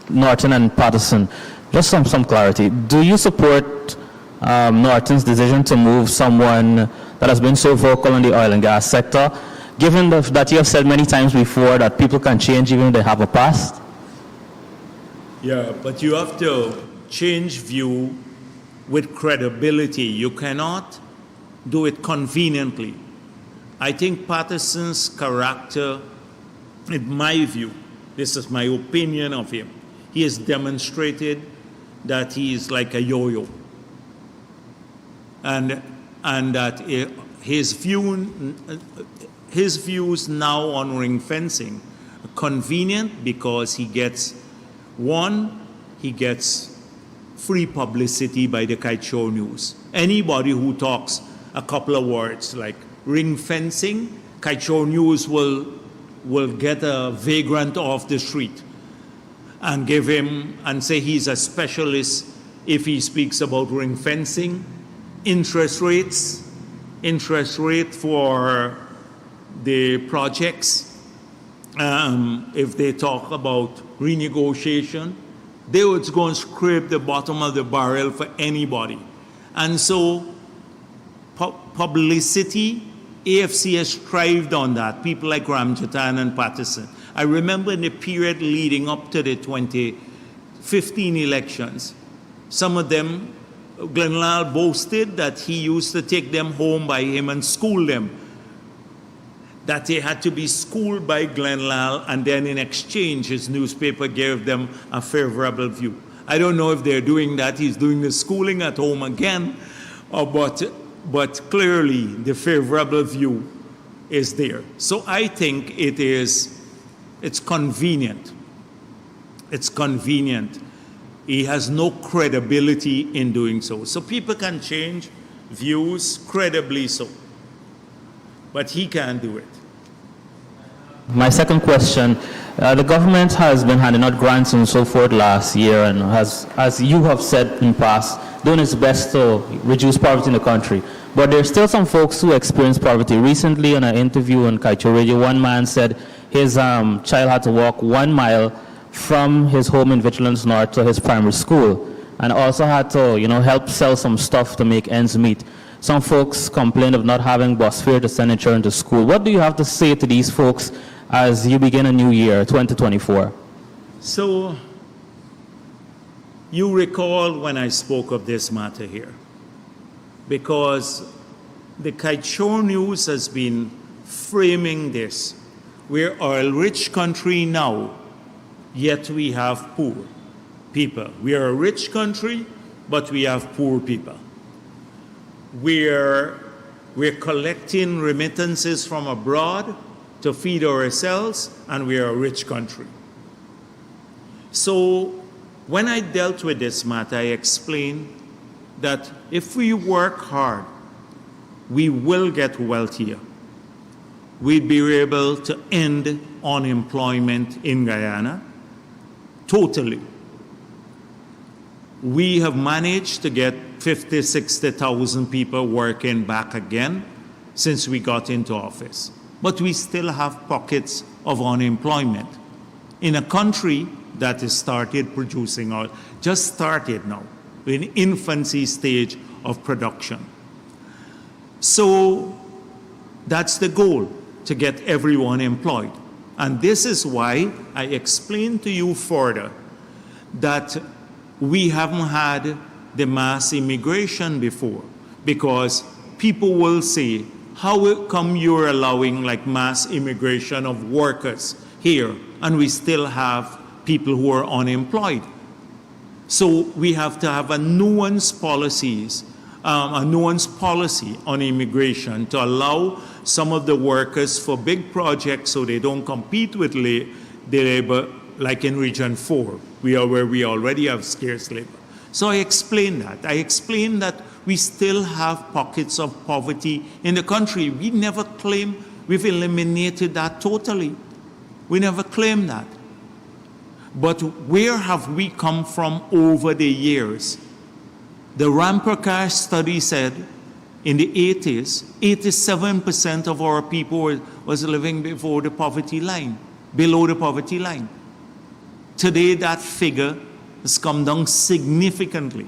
Norton and Patterson. Just some clarity. Do you support Norton's decision to move someone that has been so vocal in the oil and gas sector, given that you have said many times before that people can change even if they have a past? Yeah, but you have to change view with credibility. You cannot do it conveniently. I think Patterson's character, in my view, this is my opinion of him, he has demonstrated that he is like a yo-yo. And that his views now on ring fencing are convenient because he gets free publicity by the Kaichou News. Anybody who talks a couple of words like ring fencing, Kaichou News will get a vagrant off the street and give him and say he's a specialist if he speaks about ring fencing, interest rate for the projects. If they talk about renegotiation, they would go and scrape the bottom of the barrel for anybody. And so publicity, AFC has thrived on that, people like Ramjatan and Patterson. I remember in the period leading up to the 2015 elections, some of them, Glenn Lal boasted that he used to take them home by him and school them, that they had to be schooled by Glenn Lal, and then in exchange his newspaper gave them a favorable view. I don't know if they're doing that. He's doing the schooling at home again, but clearly the favorable view is there. So I think it's convenient. It's convenient. He has no credibility in doing so. So people can change views credibly so, but he can't do it. My second question, the government has been handing out grants and so forth last year and has, as you have said in past, doing its best to reduce poverty in the country. But there's still some folks who experience poverty. Recently in an interview on Kaichou Radio, one man said his child had to walk 1 mile from his home in Vigilance North to his primary school, and also had to, help sell some stuff to make ends meet. Some folks complain of not having bus fare to send their children to school. What do you have to say to these folks as you begin a new year, 2024? So, you recall when I spoke of this matter here, because the Kaichou News has been framing this. We're an oil-rich country now, yet we have poor people. We are a rich country, but we have poor people. we're collecting remittances from abroad to feed ourselves, and we are a rich country. So when I dealt with this matter, I explained that if we work hard, we will get wealthier. We'd be able to end unemployment in Guyana totally. We have managed to get 50, 60,000 people working back again since we got into office. But we still have pockets of unemployment in a country that has started producing oil, just started now, in infancy stage of production. So that's the goal, to get everyone employed. And this is why I explained to you further that we haven't had the mass immigration before, because people will say, how come you're allowing like mass immigration of workers here and we still have people who are unemployed? So we have to have a nuanced policy on immigration to allow some of the workers for big projects so they don't compete with the labor, like in Region 4, where we already have scarce labor. So I explained that. I explained that we still have pockets of poverty in the country. We never claim we've eliminated that totally. We never claimed that. But where have we come from over the years? The Ramprakash study said in the 80s, 87% of our people was living below the poverty line. Today, that figure has come down significantly.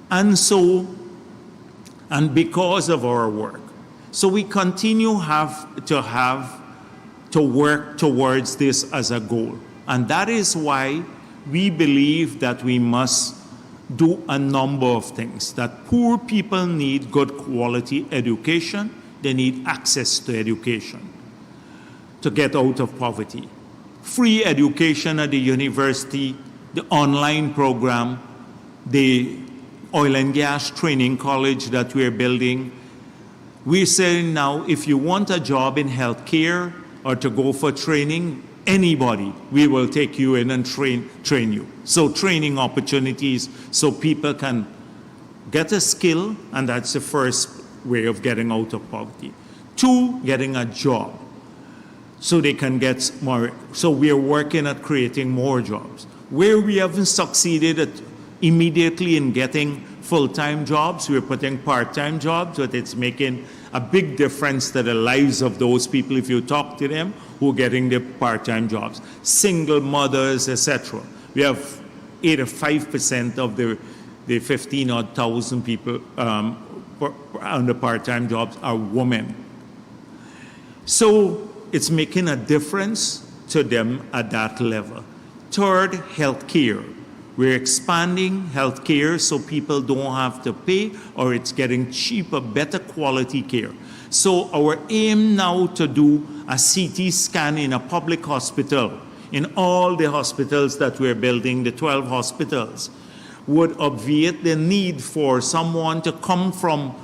And because of our work. So we continue to work towards this as a goal. And that is why we believe that we must do a number of things, that poor people need good quality education, they need access to education to get out of poverty. Free education at the university, the online program, the oil and gas training college that we're building. We're saying now, if you want a job in healthcare or to go for training, anybody, we will take you in and train you. So training opportunities so people can get a skill, and that's the first way of getting out of poverty. 2, getting a job so they can get more. So we are working at creating more jobs. Where we haven't succeeded immediately in getting full-time jobs, we're putting part-time jobs, but it's making a big difference to the lives of those people if you talk to them who are getting the part-time jobs. Single mothers, etc. We have 85% of the 15,000 people on the part-time jobs are women. So it's making a difference to them at that level. 3rd, healthcare. We're expanding healthcare so people don't have to pay, or it's getting cheaper, better quality care. So our aim now to do a CT scan in a public hospital, in all the hospitals that we're building, the 12 hospitals, would obviate the need for someone to come from,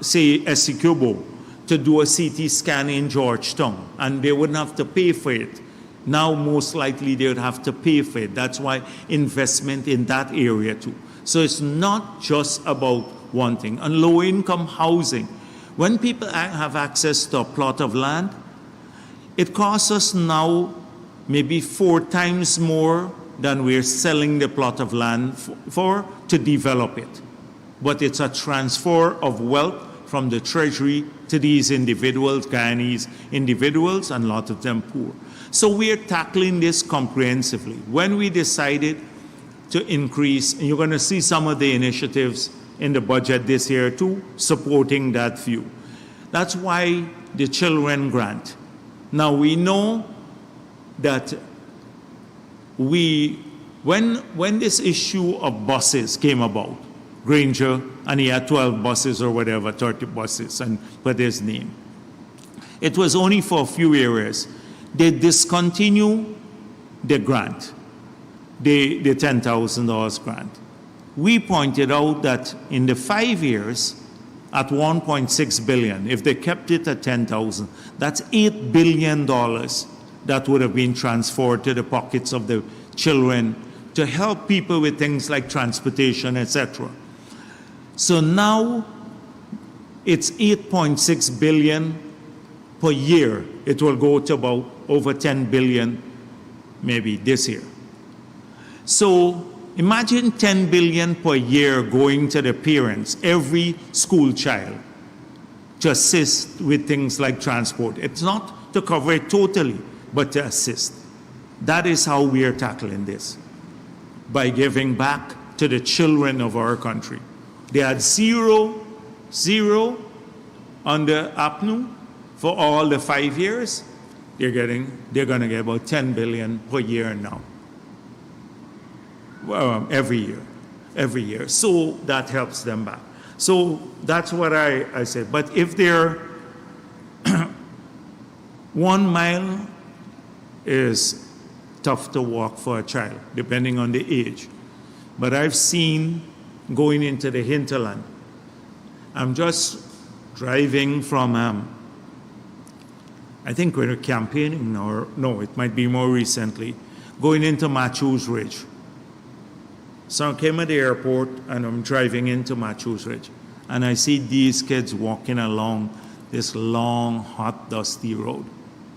say, Essequibo to do a CT scan in Georgetown, and they wouldn't have to pay for it. Now, most likely, they would have to pay for it. That's why investment in that area, too. So it's not just about one thing. And low-income housing. When people have access to a plot of land, it costs us now maybe 4 times more than we're selling the plot of land for to develop it. But it's a transfer of wealth from the treasury to these individuals, Guyanese individuals, and a lot of them poor. So we're tackling this comprehensively. When we decided to increase, and you're going to see some of the initiatives in the budget this year too, supporting that view. That's why the children grant. Now we know that when this issue of buses came about, Granger, and he had 12 buses or whatever, 30 buses, and put his name. It was only for a few areas. They discontinue the grant, the $10,000 grant. we pointed out that in the 5 years, at 1.6 billion, if they kept it at 10,000, that's $8 billion that would have been transferred to the pockets of the children to help people with things like transportation, etc. So now it's 8.6 billion per year. It will go to about over 10 billion maybe this year. So imagine 10 billion per year going to the parents, every school child, to assist with things like transport. It's not to cover it totally, but to assist. That is how we are tackling this, by giving back to the children of our country. They had zero under APNU for all the 5 years. They're going to get about 10 billion per year now. Every year. So that helps them back. So that's what I said. But if they're 1 mile is tough to walk for a child, depending on the age. But I've seen going into the hinterland. I'm just driving from, I think we're campaigning, or no, it might be more recently, going into Matthews Ridge. So I came at the airport and I'm driving into Matthews Ridge, and I see these kids walking along this long, hot, dusty road.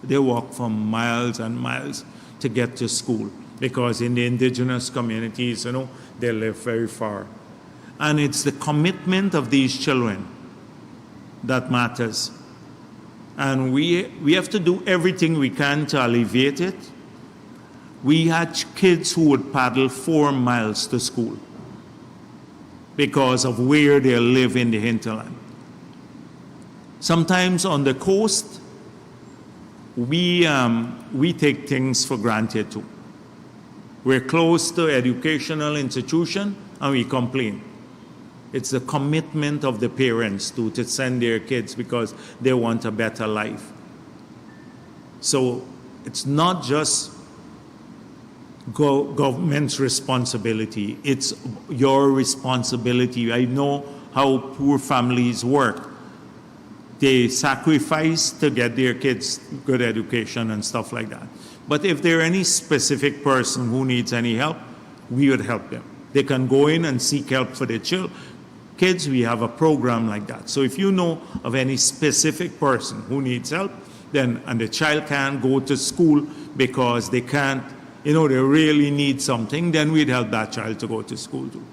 They walk for miles and miles to get to school, because in the indigenous communities, they live very far. And it's the commitment of these children that matters. And we have to do everything we can to alleviate it. We had kids who would paddle 4 miles to school because of where they live in the hinterland. Sometimes on the coast, we take things for granted too. We're close to educational institution and we complain. It's the commitment of the parents to send their kids because they want a better life. So it's not just government's responsibility, it's your responsibility. I know how poor families work. They sacrifice to get their kids good education and stuff like that. But if there any specific person who needs any help, we would help them. They can go in and seek help for their kids. We have a program like that. So if you know of any specific person who needs help, then, and the child can't go to school because they can't, they really need something, then we'd help that child to go to school too.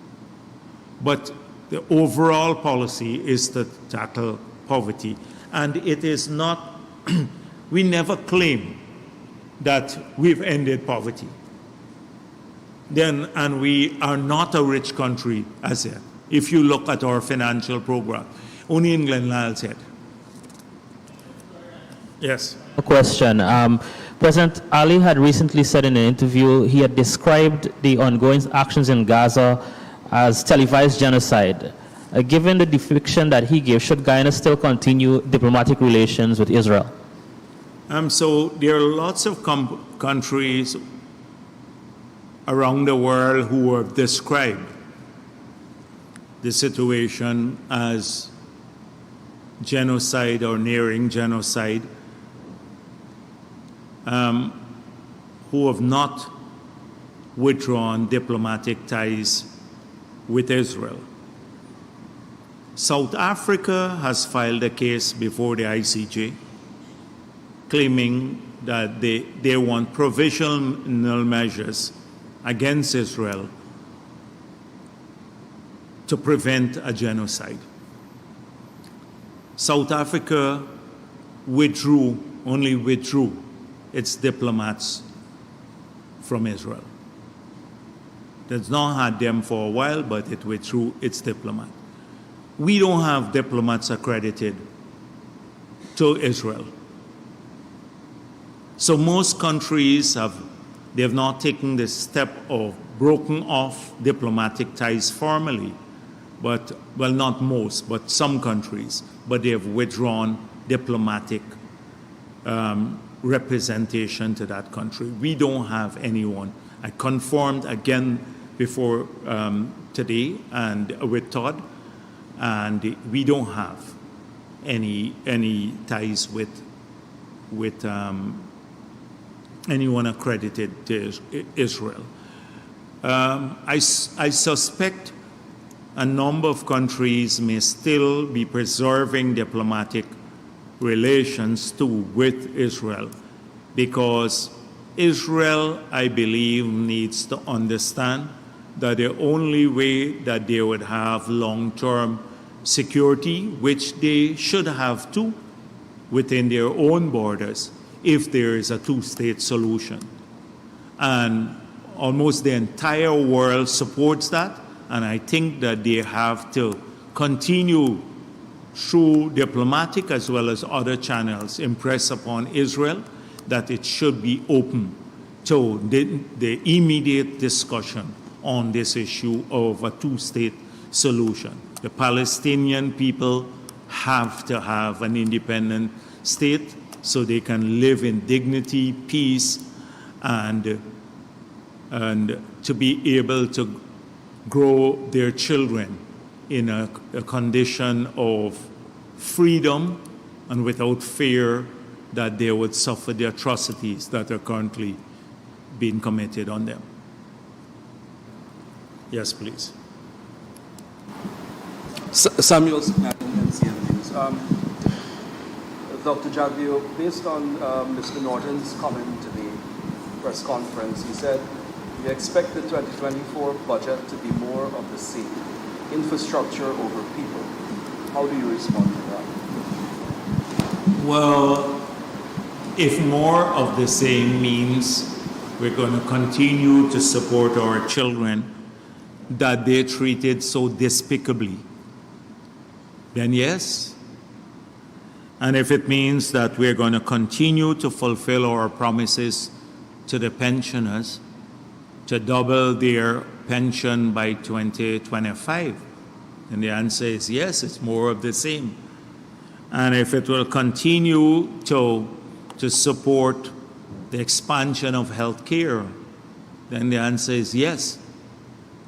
But the overall policy is to tackle poverty. And it is not, we never claim that we've ended poverty. And we are not a rich country as yet. If you look at our financial program, only England Lyle said. Yes. A question. President Ali had recently said in an interview, he had described the ongoing actions in Gaza as televised genocide. Given the depiction that he gave, should Guyana still continue diplomatic relations with Israel? So there are lots of countries around the world who have described the situation as genocide or nearing genocide, who have not withdrawn diplomatic ties with Israel. South Africa has filed a case before the ICJ claiming that they want provisional measures against Israel to prevent a genocide. South Africa only withdrew its diplomats from Israel. It has not had them for a while, but it withdrew its diplomat. We don't have diplomats accredited to Israel. So most countries have not taken the step of broken off diplomatic ties formally, but, well, not most, but some countries, but they have withdrawn diplomatic representation to that country. We don't have anyone. I confirmed again before today and with Todd, and we don't have any ties with anyone accredited to Israel. I suspect a number of countries may still be preserving diplomatic relations too with Israel, because Israel, I believe, needs to understand that the only way that they would have long-term security, which they should have too, within their own borders, if there is a two-state solution. And almost the entire world supports that, and I think that they have to continue through diplomatic as well as other channels, impress upon Israel that it should be open to the immediate discussion on this issue of a two-state solution. The Palestinian people have to have an independent state so they can live in dignity, peace, and to be able to grow their children in a condition of freedom and without fear that they would suffer the atrocities that are currently being committed on them. Yes, please. Samuel NCM News. Dr. Jagdeo, based on Mr. Norton's comment to the press conference, he said, "We expect the 2024 budget to be more of the same, infrastructure over people." How do you respond to that? Well, if more of the same means we're going to continue to support our children that they're treated so despicably, then yes. And if it means that we're going to continue to fulfill our promises to the pensioners to double their pension by 2025, then the answer is yes, it's more of the same. And if it will continue to support the expansion of health care, then the answer is yes.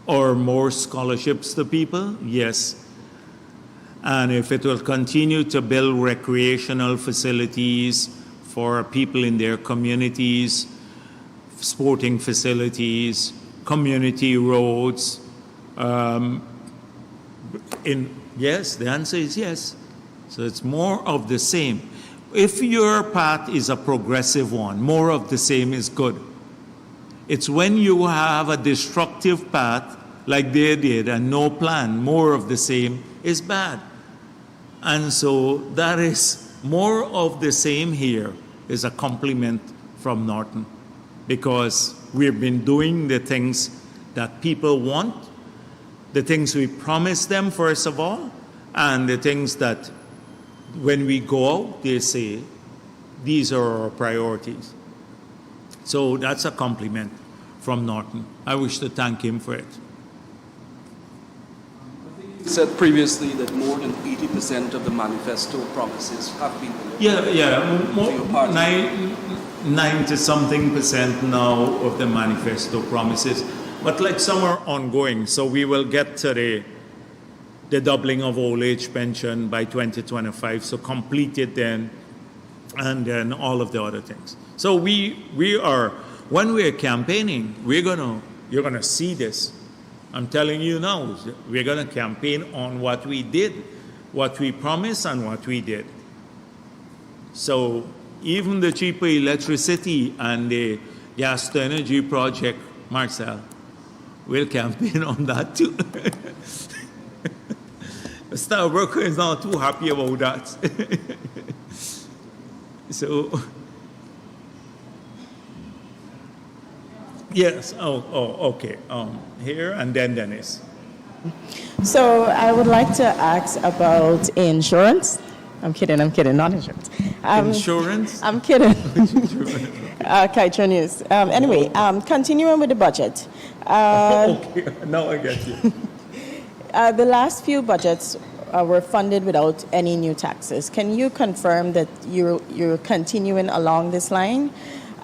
Or more scholarships to people? Yes. And if it will continue to build recreational facilities for people in their communities, sporting facilities, community roads, yes, the answer is yes. So it's more of the same. If your path is a progressive one, more of the same is good. It's when you have a destructive path like they did and no plan, more of the same is bad. And so that is more of the same here is a compliment from Norton, because we've been doing the things that people want, the things we promise them first of all, and the things that when we go out, they say, these are our priorities. So that's a compliment from Norton. I wish to thank him for it. You said previously that more than 80% of the manifesto promises have been delivered. More, 90-something% now of the manifesto promises. But like some are ongoing, so we will get to the doubling of old age pension by 2025, so complete it then, and then all of the other things. So we are, when we are campaigning, you're gonna see this. I'm telling you now, we're gonna campaign on what we did, what we promised, and what we did. So even the cheaper electricity and the gas to energy project, Marcel, we'll campaign on that too. Mr. Broker is not too happy about that. So, yes, okay. Here and then Dennis. So I would like to ask about insurance. I'm kidding, not insurance. Insurance? I'm kidding. Kaitra News. Anyway, continuing with the budget. Okay, now I get you. The last few budgets were funded without any new taxes. Can you confirm that you're continuing along this line?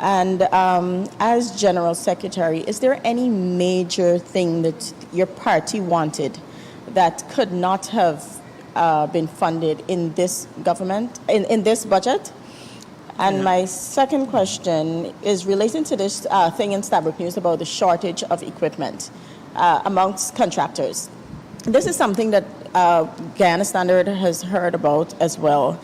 And as General Secretary, is there any major thing that your party wanted that could not have been funded in this government, in this budget? And my second question is relating to this thing in Stabrook News about the shortage of equipment amongst contractors. This is something that Guyana Standard has heard about as well.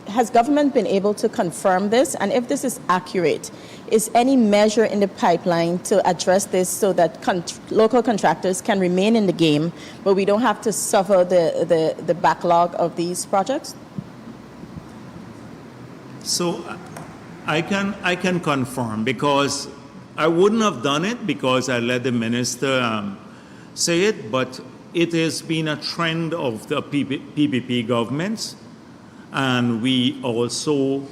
Has government been able to confirm this? And if this is accurate, is any measure in the pipeline to address this so that local contractors can remain in the game, but we don't have to suffer the backlog of these projects? So I can confirm, because I wouldn't have done it because I let the minister say it, but it has been a trend of the PPP governments. And we also,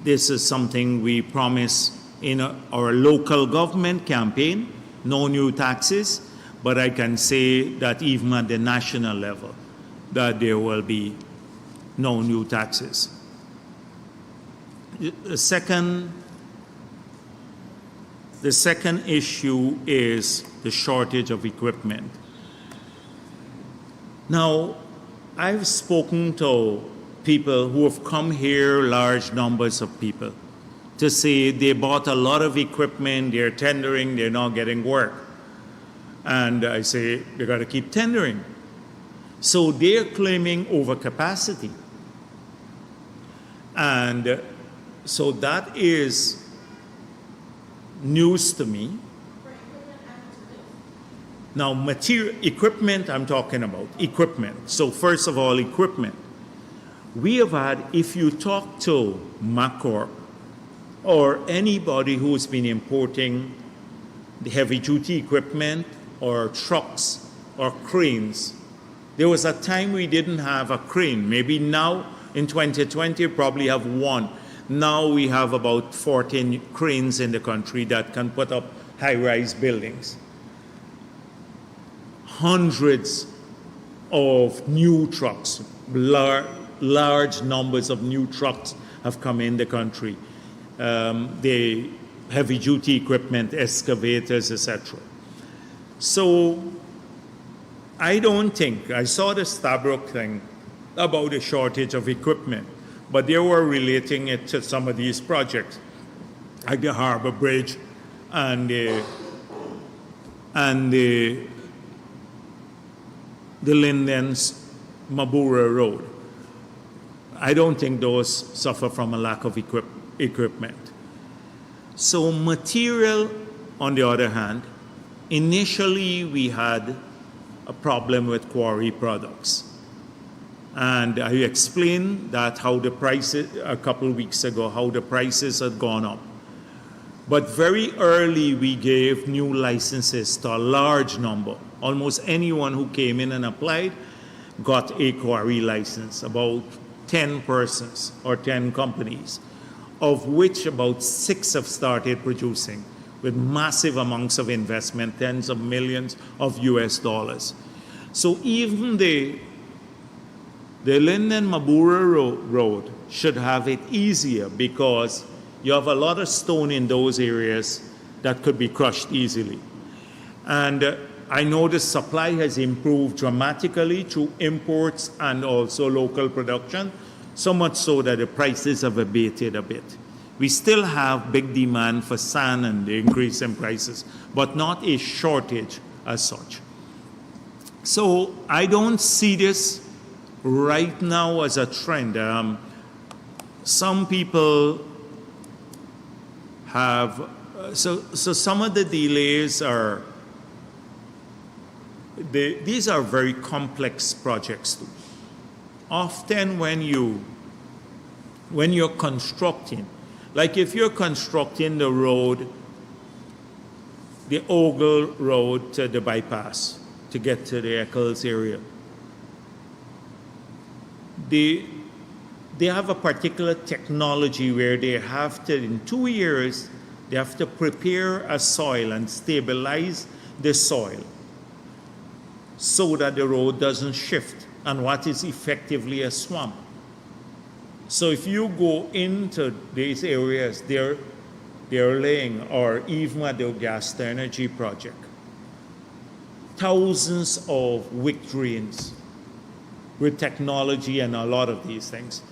this is something we promise in our local government campaign, no new taxes, but I can say that even at the national level, that there will be no new taxes. The second issue is the shortage of equipment. Now, I've spoken to people who have come here, large numbers of people, to say they bought a lot of equipment, they're tendering, they're not getting work. And I say, they got to keep tendering. So they're claiming overcapacity. And so that is news to me. Now, equipment I'm talking about, equipment. So first of all, equipment. We have had, if you talk to Macor or anybody who's been importing the heavy-duty equipment or trucks or cranes, there was a time we didn't have a crane. Maybe now in 2020 we probably have one. Now we have about 14 cranes in the country that can put up high-rise buildings. Hundreds of new trucks, large numbers of new trucks have come in the country. The heavy-duty equipment, excavators, etc. So I don't think, I saw the Stabrook thing about a shortage of equipment, but they were relating it to some of these projects, like the Harbor Bridge and the Lindens Mabura Road. I don't think those suffer from a lack of equipment. So material, on the other hand, initially we had a problem with quarry products. And I explained that how the prices, a couple of weeks ago, how the prices had gone up. But very early we gave new licenses to a large number. Almost anyone who came in and applied got a quarry license, about 10 persons or 10 companies, of which about 6 have started producing with massive amounts of investment, tens of millions of US dollars. So even the Linden Mabura Road should have it easier because you have a lot of stone in those areas that could be crushed easily. And I know the supply has improved dramatically through imports and also local production, so much so that the prices have abated a bit. We still have big demand for sand and the increase in prices, but not a shortage as such. So I don't see this right now as a trend. Some people have, so some of the delays are, these are very complex projects too. Often when you're constructing, like if you're constructing the road, the Ogle Road to the bypass to get to the Eccles area, they have a particular technology where they have to, in 2 years, they have to prepare a soil and stabilize the soil so that the road doesn't shift and what is effectively a swamp. So if you go into these areas, they're laying, or even at the gas to energy project, thousands of wick drains with technology and a lot of these things.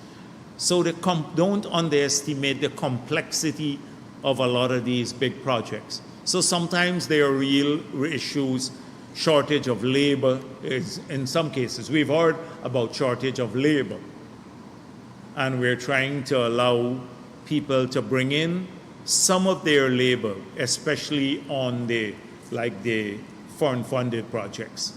So don't underestimate the complexity of a lot of these big projects. So sometimes there are real issues. Shortage of labor is, in some cases, we've heard about shortage of labor. And we're trying to allow people to bring in some of their labor, especially on the foreign-funded projects,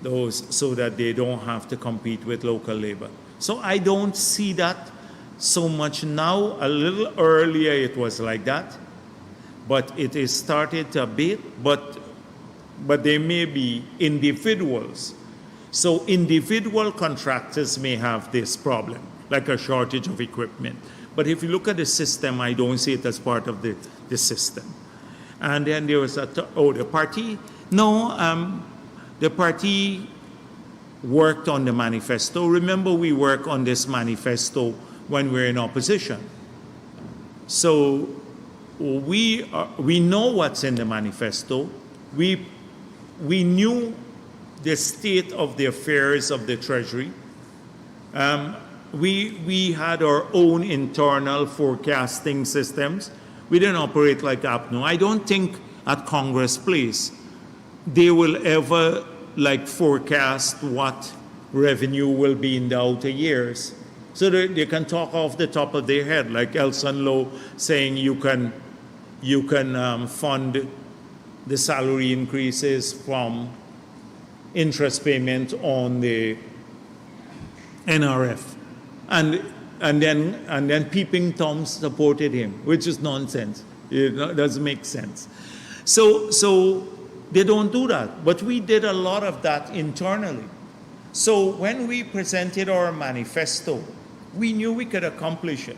those, so that they don't have to compete with local labor. So I don't see that so much now. A little earlier it was like that, but it is started to abate, but there may be individuals. So individual contractors may have this problem, like a shortage of equipment. But if you look at the system, I don't see it as part of the system. And then there was the party. No, the party worked on the manifesto. Remember, we work on this manifesto when we're in opposition. So we know what's in the manifesto. We knew the state of the affairs of the Treasury. We had our own internal forecasting systems. We didn't operate like APNO. I don't think at Congress Place they will ever forecast what revenue will be in the outer years. So they can talk off the top of their head, like Elson Lowe saying you can fund the salary increases from interest payment on the NRF. And then Peeping Tom supported him, which is nonsense. It doesn't make sense. So they don't do that. But we did a lot of that internally. So when we presented our manifesto, we knew we could accomplish it.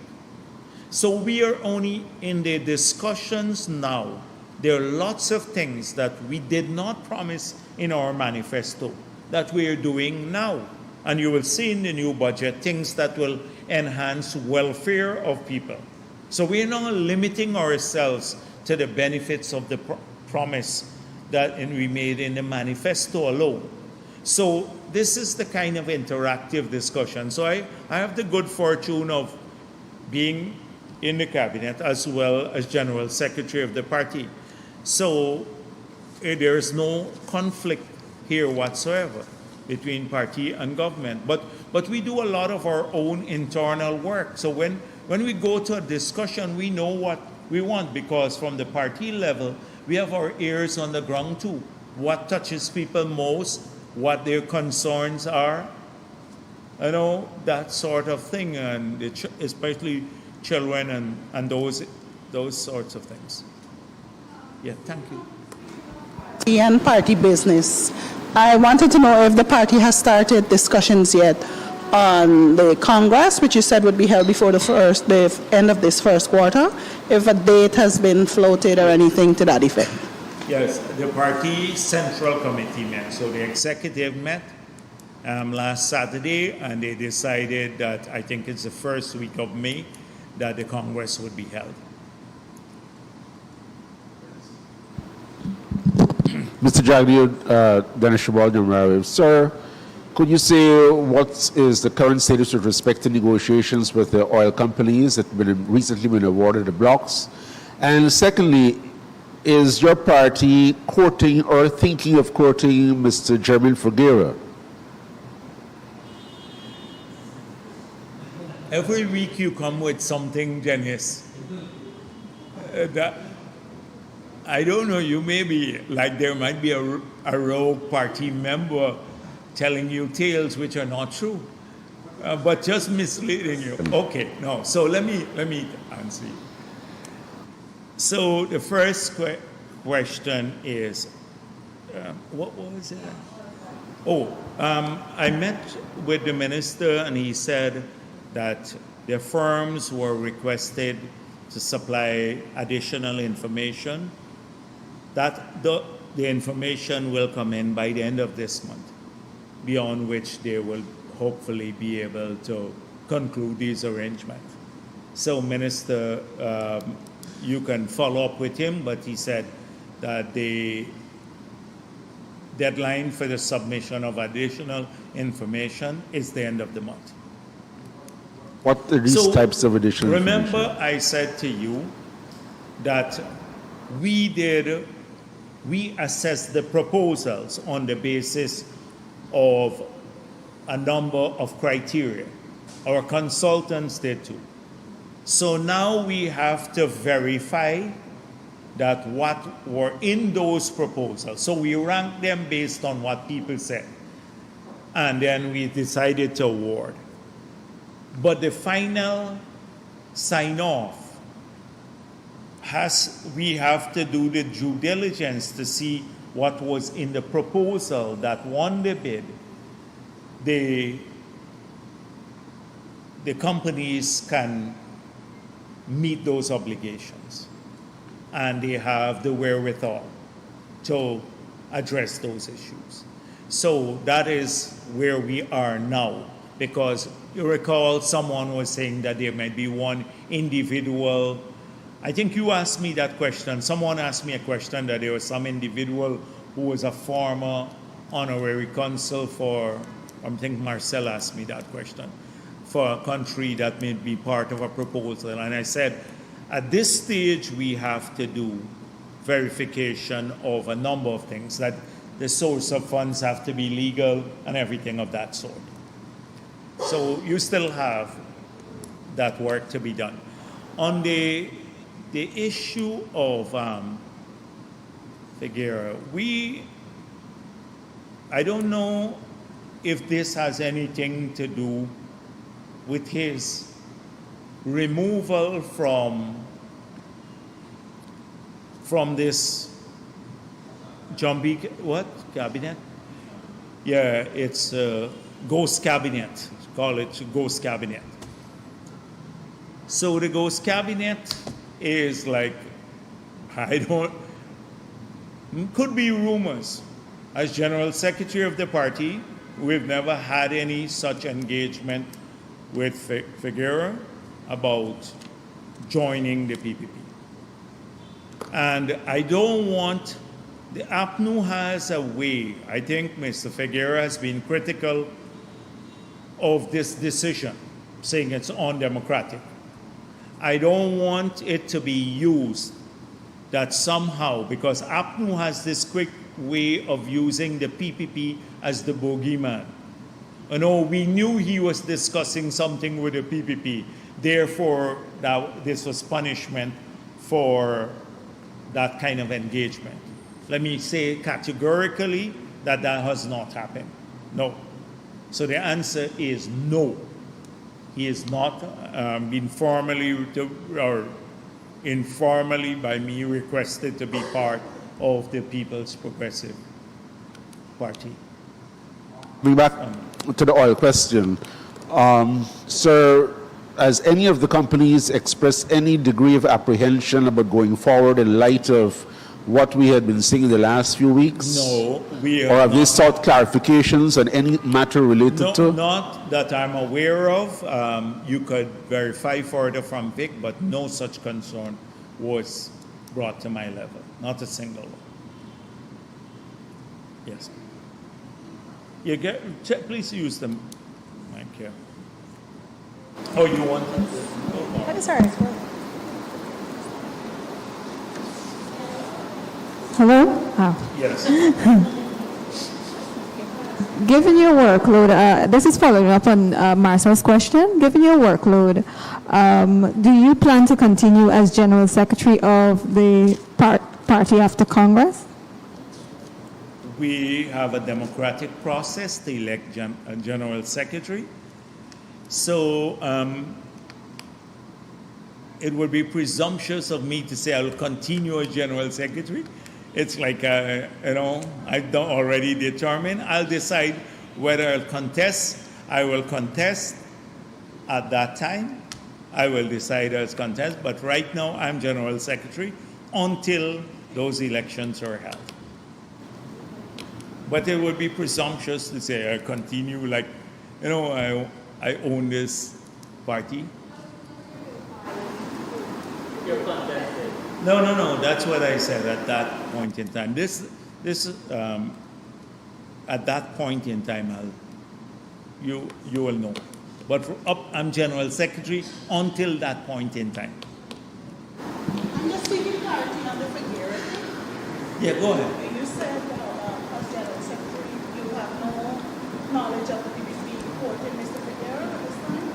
So we are only in the discussions now. There are lots of things that we did not promise in our manifesto that we are doing now. And you will see in the new budget things that will enhance welfare of people. So we are not limiting ourselves to the benefits of the promise that we made in the manifesto alone. So this is the kind of interactive discussion. So I have the good fortune of being in the cabinet as well as General Secretary of the party. So there is no conflict here whatsoever between party and government. But we do a lot of our own internal work. So when we go to a discussion, we know what we want, because from the party level, we have our ears on the ground too. What touches people most, what their concerns are, that sort of thing, and especially children and those sorts of things. Yeah, thank you. And party business. I wanted to know if the party has started discussions yet on the Congress, which you said would be held before the end of this first quarter, if a date has been floated or anything to that effect. Yes, the party central committee met. So the executive met last Saturday, and they decided that I think it's the first week of May that the Congress would be held. Mr. Jagdeo, Dennis Shabal, sir, could you say what is the current status with respect to negotiations with the oil companies that have recently been awarded the blocks? And secondly, is your party courting or thinking of courting Mr. German Forguera? Every week you come with something, Dennis. I don't know, you may be, there might be a rogue party member telling you tales which are not true, but just misleading you. Okay, no, so let me answer you. So the first question is, what was it? I met with the minister, and he said that the firms were requested to supply additional information, that the information will come in by the end of this month, beyond which they will hopefully be able to conclude these arrangements. So, Minister, you can follow up with him, but he said that the deadline for the submission of additional information is the end of the month. What are these So, types of additional remember, information? I said to you that we assessed the proposals on the basis of a number of criteria. Our consultants did too. So now we have to verify that what were in those proposals. So we ranked them based on what people said. And then we decided to award. But the final sign-off we have to do the due diligence to see what was in the proposal that won the bid. The companies can meet those obligations, and they have the wherewithal to address those issues. So that is where we are now, because you recall someone was saying that there might be one individual. I think you asked me that question. Someone asked me a question that there was some individual who was a former honorary consul for, I think Marcel asked me that question, for a country that may be part of a proposal. And I said, at this stage, we have to do verification of a number of things, that the source of funds have to be legal and everything of that sort. So you still have that work to be done. On the issue of Figueroa, I don't know if this has anything to do with his removal from this Jumbie, what, cabinet? Yeah, it's ghost cabinet. Call it ghost cabinet. So the ghost cabinet is like, could be rumors. As General Secretary of the party, we've never had any such engagement with Figueroa about joining the PPP. And I don't want, the APNU has a way, I think Mr. Figueroa has been critical of this decision, saying it's undemocratic. I don't want it to be used that somehow, because APNU has this quick way of using the PPP as the bogeyman. You know, we knew he was discussing something with the PPP, therefore this was punishment for that kind of engagement. Let me say categorically that has not happened. No. So the answer is no. He is not been formally or informally by me requested to be part of the People's Progressive Party. Bring back to the oil question. Sir, has any of the companies expressed any degree of apprehension about going forward in light of what we had been seeing in the last few weeks? No, we Or have they sought clarifications on any matter related to? Not that I'm aware of. You could verify further from Vic, but no such concern was brought to my level. Not a single one. Yes. Please use the mic here. Oh, you want that? That is all right. Hello? Oh. Yes. Given your workload, this is following up on Marcel's question. Given your workload, do you plan to continue as General Secretary of the party after Congress? We have a democratic process to elect a General Secretary. So it would be presumptuous of me to say I will continue as General Secretary. It's like, I don't already determine. I'll decide whether I'll contest. I will contest at that time. I will decide I'll contest. But right now, I'm General Secretary until those elections are held. But it would be presumptuous to say I continue like, I own this party. No. That's what I said at that point in time. At that point in time, you will know. But I'm General Secretary until that point in time. I'm just seeking clarity on the figure. Yeah, go ahead. You said, as General Secretary, you have no knowledge of the BBC reporting Mr. Figueroa at this time?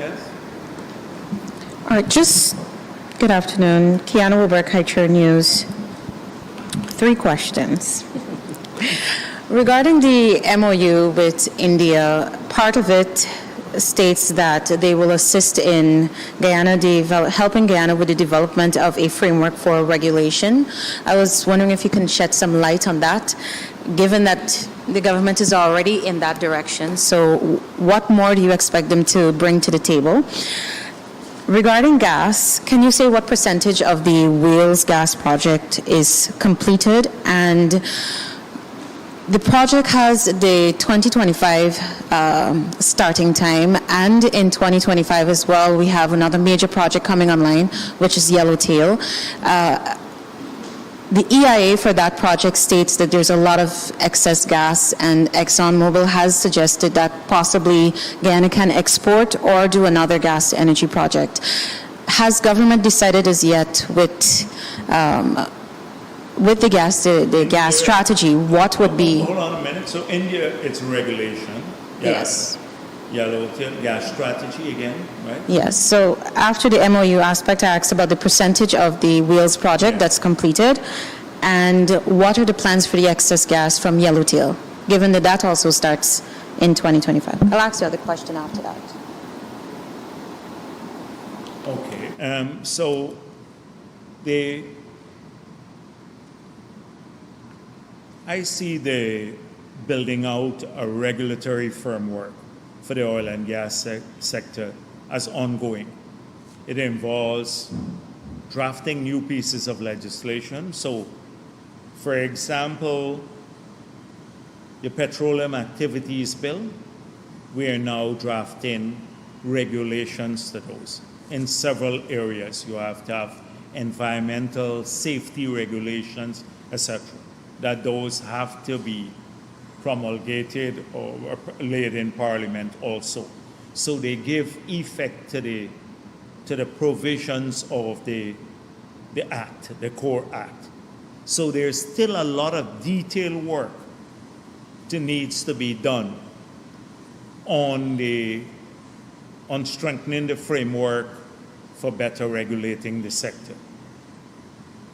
Yes. All right, just good afternoon. Kiana Wilbur, Kaiser News. 3 questions. Regarding the MOU with India, part of it states that they will assist in helping Guyana with the development of a framework for regulation. I was wondering if you can shed some light on that, given that the government is already in that direction. So what more do you expect them to bring to the table? Regarding gas, can you say what percentage of the Wales gas project is completed? And the project has the 2025 starting time, and in 2025 as well, we have another major project coming online, which is Yellowtail. The EIA for that project states that there's a lot of excess gas, and ExxonMobil has suggested that possibly Guyana can export or do another gas to energy project. Has government decided as yet with the gas strategy, what would be? Hold on a minute. So India, it's regulation. Yes. Yellowtail gas strategy again, right? Yes. So after the MOU aspect, I asked about the percentage of the Wales project that's completed, and what are the plans for the excess gas from Yellowtail, given that that also starts in 2025. I'll ask the other question after that. Okay. So I see the building out a regulatory framework for the oil and gas sector as ongoing. It involves drafting new pieces of legislation. So, for example, the Petroleum Activities Bill, we are now drafting regulations to those in several areas. You have to have environmental safety regulations, etc. That those have to be promulgated or laid in Parliament also. So they give effect to the provisions of the Act, the core Act. So there's still a lot of detailed work that needs to be done on strengthening the framework for better regulating the sector.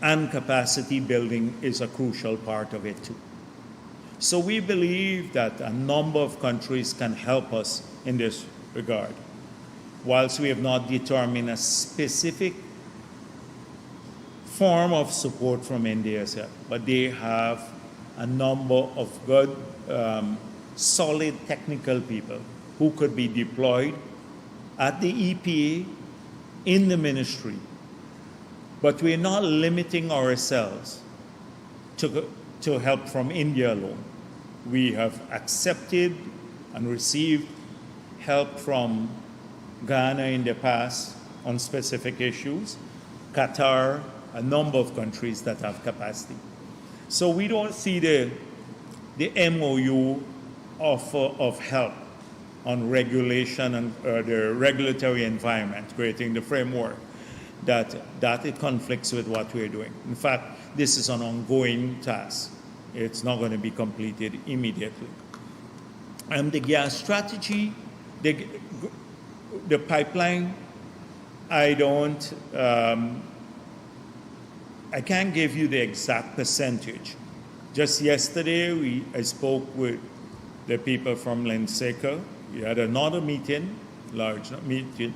And capacity building is a crucial part of it too. So we believe that a number of countries can help us in this regard. Whilst we have not determined a specific form of support from India yet, but they have a number of good, solid technical people who could be deployed at the EPA, in the ministry. But we're not limiting ourselves to help from India alone. We have accepted and received help from Ghana in the past on specific issues, Qatar, a number of countries that have capacity. So we don't see the MOU offer of help on regulation and the regulatory environment, creating the framework, that it conflicts with what we're doing. In fact, this is an ongoing task. It's not going to be completed immediately. And the gas strategy, the pipeline, I can't give you the exact percentage. Just yesterday, I spoke with the people from Lenseca. We had another meeting, large meeting.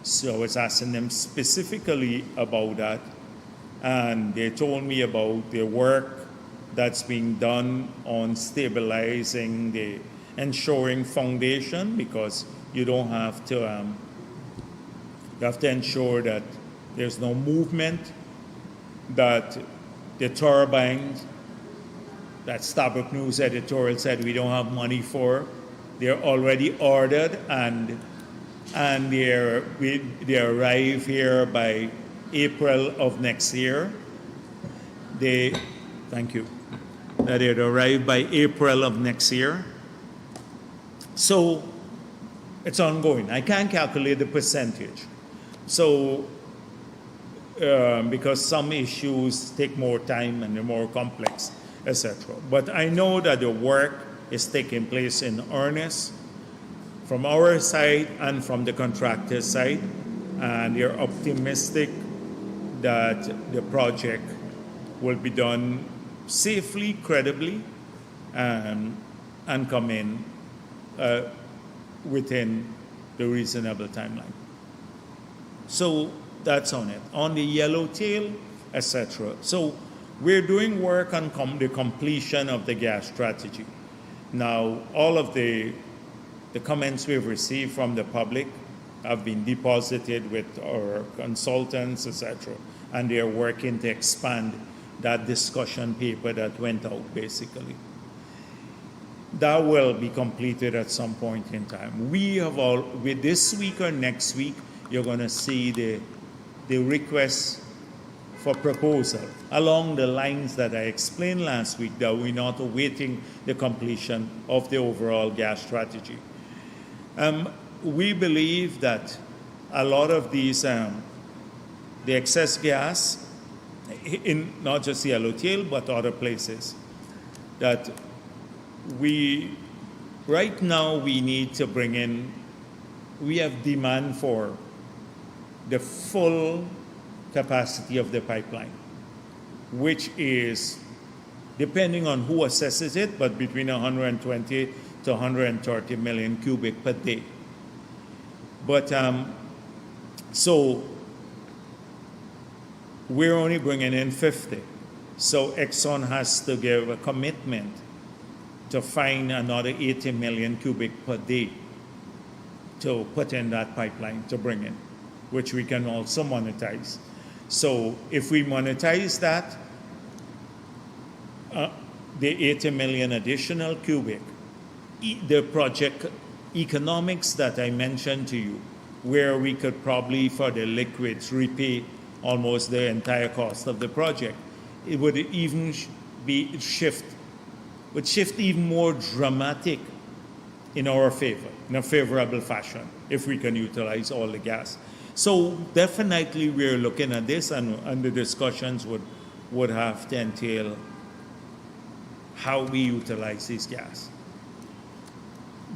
So I was asking them specifically about that. And they told me about the work that's being done on stabilizing the ensuring foundation, because you don't have to, you have to ensure that there's no movement, that the turbines that Starbuck News editorial said we don't have money for, they're already ordered and and they arrive here by April of next year. Thank you. That they'd arrive by April of next year. So it's ongoing. I can't calculate the percentage. So because some issues take more time and they're more complex, etc. But I know that the work is taking place in earnest from our side and from the contractor side, and they're optimistic that the project will be done safely, credibly, and come in within the reasonable timeline. So that's on it. On the yellowtail, etc. So we're doing work on the completion of the gas strategy. Now, all of the comments we've received from the public have been deposited with our consultants, etc. And they're working to expand that discussion paper that went out, basically. That will be completed at some point in time. With this week or next week, you're going to see the request for proposal along the lines that I explained last week, that we're not awaiting the completion of the overall gas strategy. We believe that a lot of these, the excess gas, in not just Yellowtail, but other places, that right now we need to bring in, we have demand for the full capacity of the pipeline, which is, depending on who assesses it, but between 120 to 130 million cubic per day. But so we're only bringing in 50. So Exxon has to give a commitment to find another 80 million cubic per day to put in that pipeline to bring in, which we can also monetize. So if we monetize that, the 80 million additional cubic, the project economics that I mentioned to you, where we could probably, for the liquids, repay almost the entire cost of the project, it would even shift even more dramatic in our favor, in a favorable fashion, if we can utilize all the gas. So definitely we're looking at this, and the discussions would have to entail how we utilize this gas.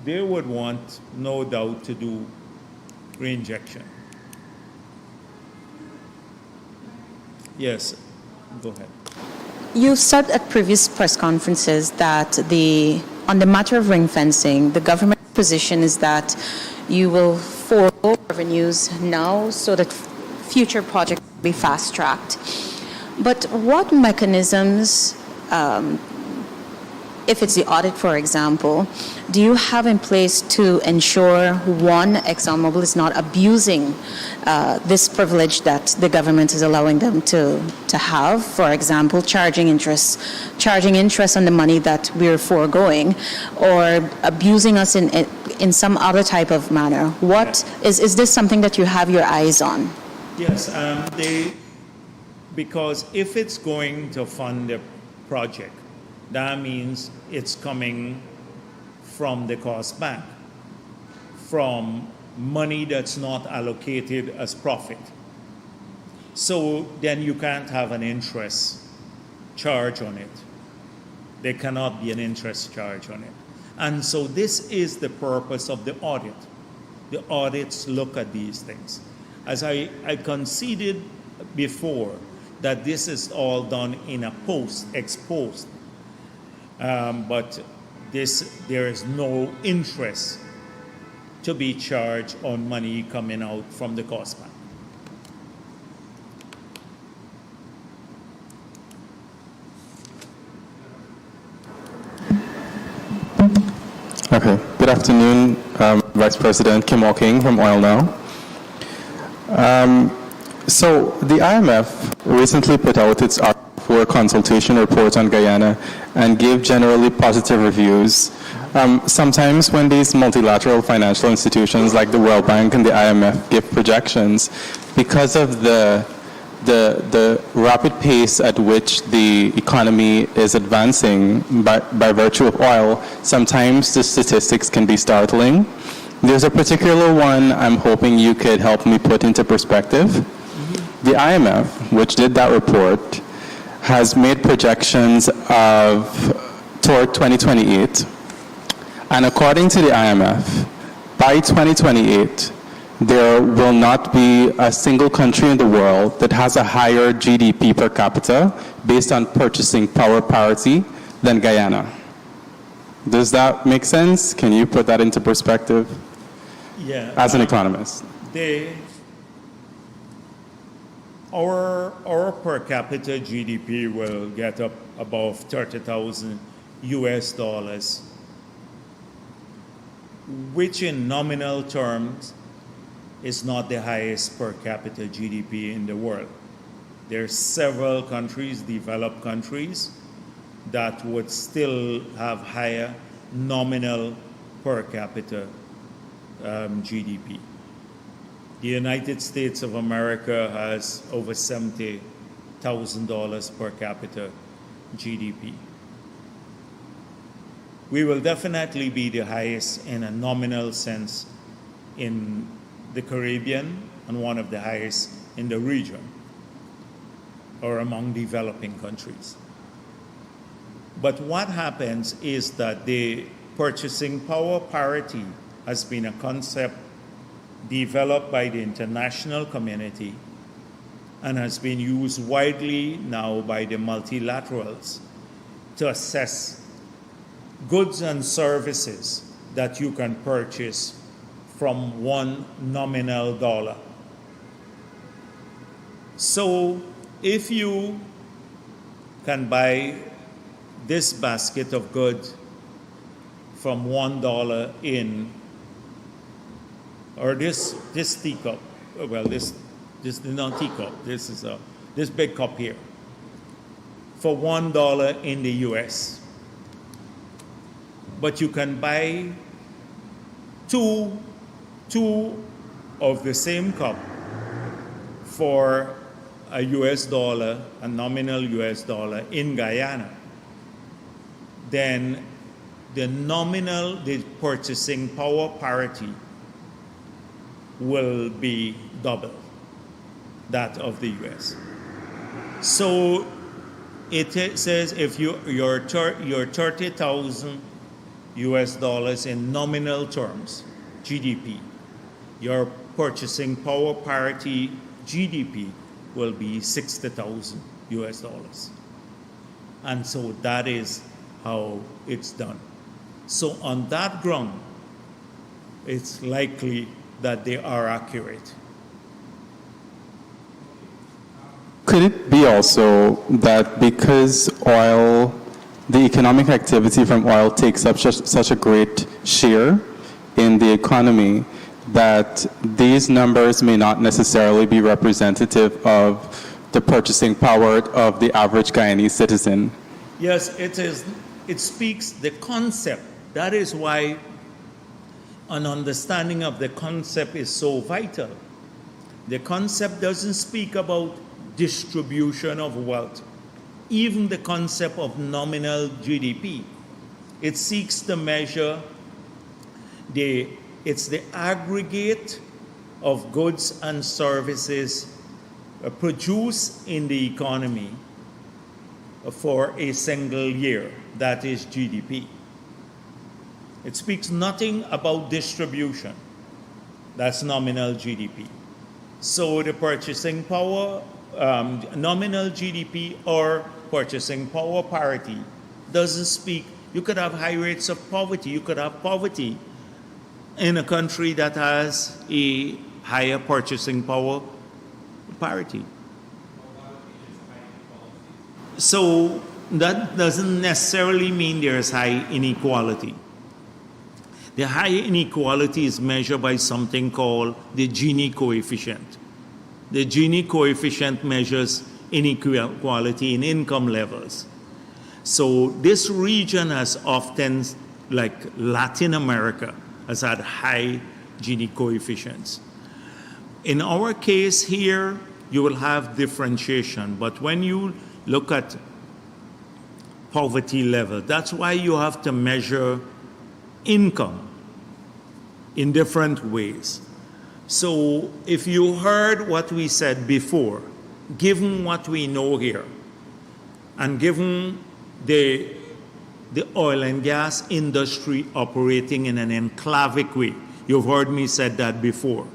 They would want, no doubt, to do reinjection. Yes, go ahead. You said at previous press conferences that on the matter of ring fencing, the government's position is that you will forego revenues now so that future projects will be fast-tracked. But what mechanisms, if it's the audit, for example, do you have in place to ensure, one, ExxonMobil is not abusing this privilege that the government is allowing them to have, for example, charging interest on the money that we're foregoing, or abusing us in some other type of manner? What is this something that you have your eyes on? Yes, because if it's going to fund the project, that means it's coming from the cost bank, from money that's not allocated as profit. So then you can't have an interest charge on it. There cannot be an interest charge on it. And so this is the purpose of the audit. The audits look at these things. As I conceded before, that this is all done in a ex post. But there is no interest to be charged on money coming out from the cost bank. Okay. Good afternoon, Vice President Kim Hawking from Oil Now. So the IMF recently put out its for consultation report on Guyana and gave generally positive reviews Sometimes when these multilateral financial institutions like the World Bank and the IMF give projections, because of the rapid pace at which the economy is advancing by virtue of oil, sometimes the statistics can be startling. There's a particular one I'm hoping you could help me put into perspective. The IMF, which did that report, has made projections toward 2028. And according to the IMF, by 2028, there will not be a single country in the world that has a higher GDP per capita based on purchasing power parity than Guyana. Does that make sense? Can you put that into perspective? Yeah. As an economist. Our per capita GDP will get up above 30,000 US dollars, which in nominal terms is not the highest per capita GDP in the world. There are several countries, developed countries, that would still have higher nominal per capita GDP. The United States of America has over $70,000 per capita GDP. We will definitely be the highest in a nominal sense in the Caribbean and one of the highest in the region or among developing countries. But what happens is that the purchasing power parity has been a concept developed by the international community and has been used widely now by the multilaterals to assess goods and services that you can purchase from one nominal dollar. So if you can buy this basket of goods from $1 in, or this teacup, well, this is not teacup, this is this big cup here, for $1 in the US. But you can buy two of the same cup for a US dollar, a nominal US dollar in Guyana. Then the purchasing power parity will be double that of the US. So it says if your 30,000 US dollars in nominal terms, GDP, your purchasing power parity GDP will be 60,000 US dollars. And so that is how it's done. So on that ground, it's likely that they are accurate. Could it be also that because oil, the economic activity from oil takes up such a great share in the economy, that these numbers may not necessarily be representative of the purchasing power of the average Guyanese citizen? Yes, it is. It speaks the concept. That is why an understanding of the concept is so vital. The concept doesn't speak about distribution of wealth, even the concept of nominal GDP. It seeks to measure it's the aggregate of goods and services produced in the economy for a single year, that is GDP. It speaks nothing about distribution, that's nominal GDP. So the purchasing power, nominal GDP or purchasing power parity doesn't speak. You could have high rates of poverty, you could have poverty in a country that has a higher purchasing power parity. So that doesn't necessarily mean there's high inequality. The high inequality is measured by something called the Gini coefficient. The Gini coefficient measures inequality in income levels. So this region has often like Latin America has had high Gini coefficients. In our case here, you will have differentiation, but when you look at poverty level, that's why you have to measure income in different ways. So if you heard what we said before, given what we know here, and given the oil and gas industry operating in an enclavic way, you've heard me said that before.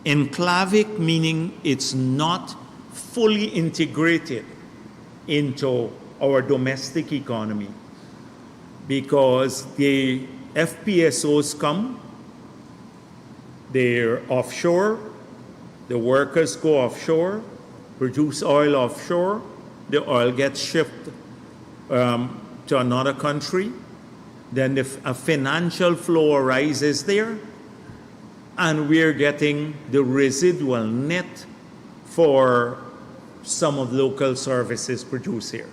Enclavic meaning it's not fully integrated into our domestic economy, because the FPSOs come, they're offshore, the workers go offshore, produce oil offshore, the oil gets shipped to another country, then a financial flow arises there, and we're getting the residual net for some of the local services produced here.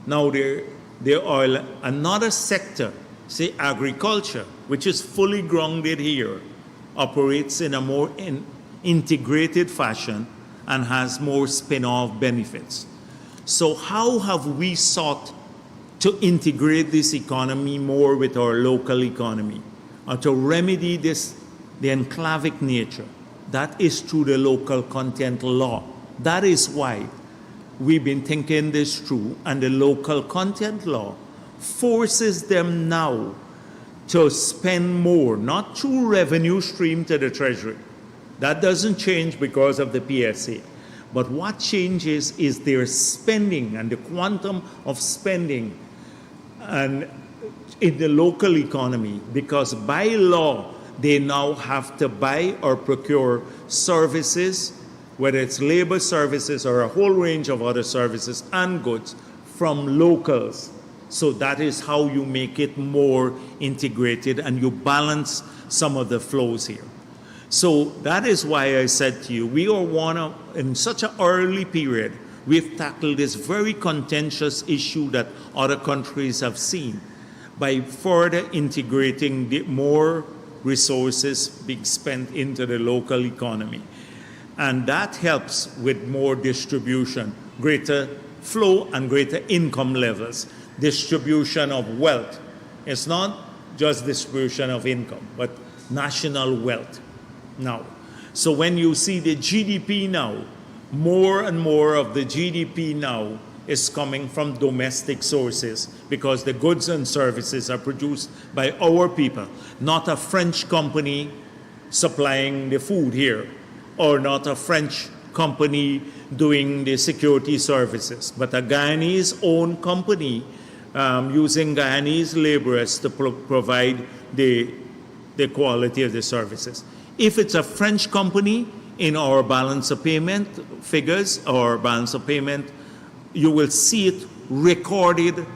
Now the oil, another sector, say agriculture, which is fully grounded here, operates in a more integrated fashion and has more spin-off benefits. So how have we sought to integrate this economy more with our local economy, or to remedy this, the enclavic nature? That is through the local content law. That is why we've been thinking this through, and the local content law forces them now to spend more, not through revenue stream to the treasury. That doesn't change because of the PSA. But what changes is their spending and the quantum of spending and in the local economy, because by law, they now have to buy or procure services, whether it's labor services or a whole range of other services and goods from locals. So that is how you make it more integrated and you balance some of the flows here. So that is why I said to you, we are in such an early period, we've tackled this very contentious issue that other countries have seen by further integrating more resources being spent into the local economy. And that helps with more distribution, greater flow and greater income levels, distribution of wealth. It's not just distribution of income, but national wealth now. So when you see the GDP now, more and more of the GDP now is coming from domestic sources, because the goods and services are produced by our people, not a French company supplying the food here, or not a French company doing the security services, but a Guyanese-owned company using Guyanese laborers to provide the quality of the services. If it's a French company, in our balance of payment figures or balance of payment, you will see it recorded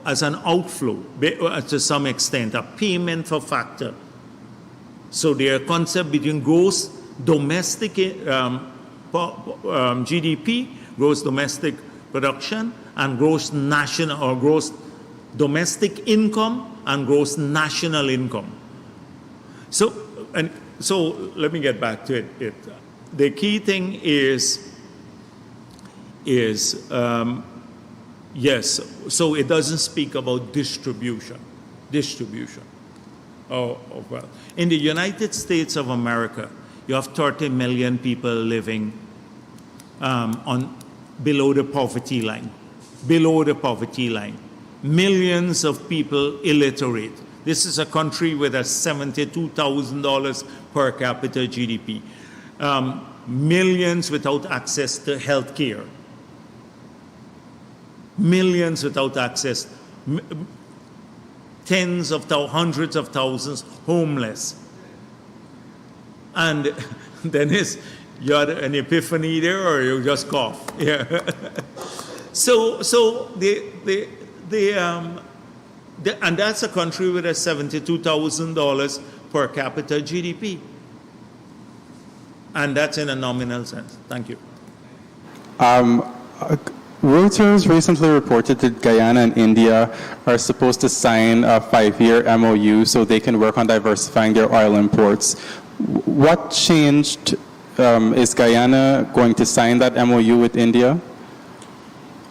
as an outflow to some extent, a payment for factor. So there are concepts between gross domestic GDP, gross domestic production, and gross national or gross domestic income and gross national income. So let me get back to it. The key thing is yes, so it doesn't speak about distribution of wealth. In the United States of America, you have 30 million people living below the poverty line. Millions of people illiterate. This is a country with a $72,000 per capita GDP. Millions without access to health care. Millions without access. Hundreds of thousands homeless. And then you had an epiphany there, or you just cough? Yeah. So and that's a country with a $72,000 per capita GDP. And that's in a nominal sense. Thank you. Reuters recently reported that Guyana and India are supposed to sign a 5-year MOU so they can work on diversifying their oil imports. What changed? Is Guyana going to sign that MOU with India?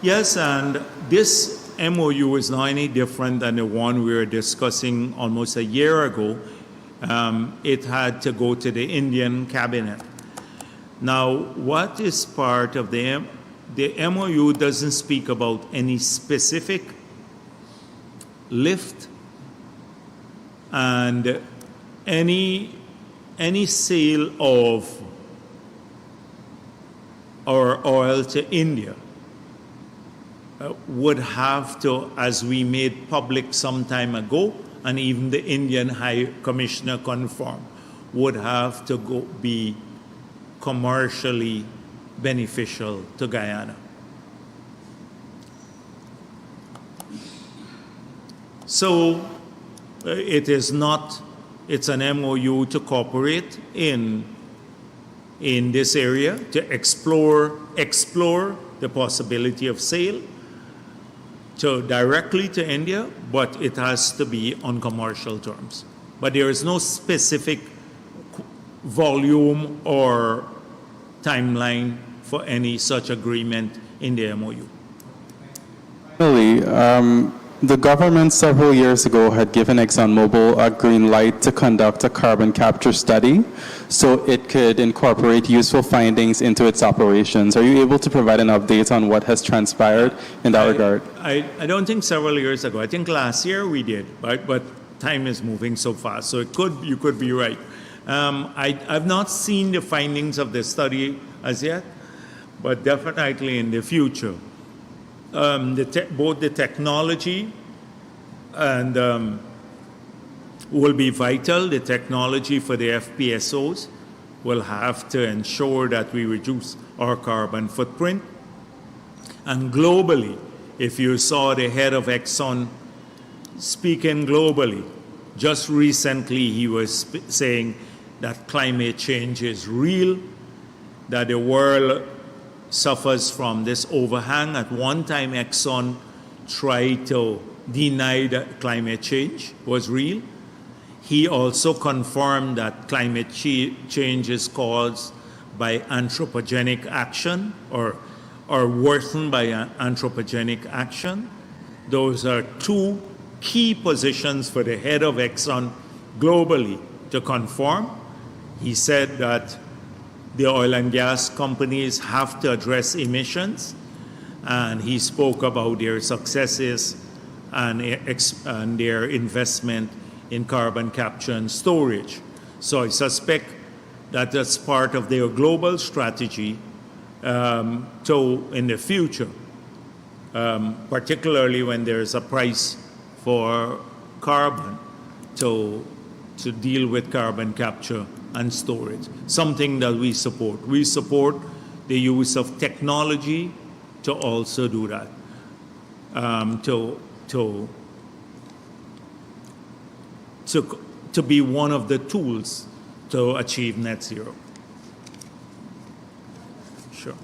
Yes, and this MOU is not any different than the one we were discussing almost a year ago. It had to go to the Indian cabinet. Now, what is part of the MOU doesn't speak about any specific lift and any sale of our oil to India would have to, as we made public some time ago, and even the Indian High Commissioner confirmed, would have to be commercially beneficial to Guyana. So it's an MOU to cooperate in this area, to explore the possibility of sale directly to India, but it has to be on commercial terms. But there is no specific volume or timeline for any such agreement in the MOU. Finally, the government several years ago had given ExxonMobil a green light to conduct a carbon capture study so it could incorporate useful findings into its operations. Are you able to provide an update on what has transpired in that regard? I don't think several years ago. I think last year we did, but time is moving so fast, so you could be right. I've not seen the findings of the study as yet, but definitely in the future. Both the technology and will be vital. The technology for the FPSOs will have to ensure that we reduce our carbon footprint. And globally, if you saw the head of Exxon speaking globally, just recently he was saying that climate change is real, that the world suffers from this overhang. At one time, Exxon tried to deny that climate change was real. He also confirmed that climate change is caused by anthropogenic action or worsened by anthropogenic action. Those are two key positions for the head of Exxon globally to confirm. He said that the oil and gas companies have to address emissions, and he spoke about their successes and their investment in carbon capture and storage. So I suspect that that's part of their global strategy in the future, particularly when there's a price for carbon, to deal with carbon capture and storage, something that we support. We support the use of technology to also do that, to be one of the tools to achieve net zero. Sure.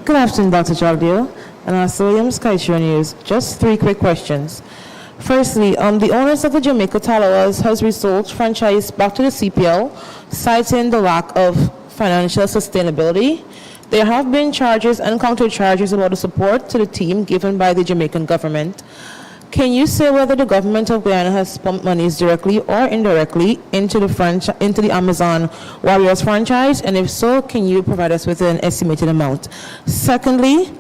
Good afternoon, Dr. Jagdeo and Williams, Kaiser News. Just 3 quick questions. Firstly, the owners of the Jamaica Talawas has resold franchise back to the CPL, citing the lack of financial sustainability. There have been charges and counter-charges about the support to the team given by the Jamaican government. Can you say whether the government of Guyana has pumped monies directly or indirectly into the Amazon Warriors franchise? And if so, can you provide us with an estimated amount? Secondly,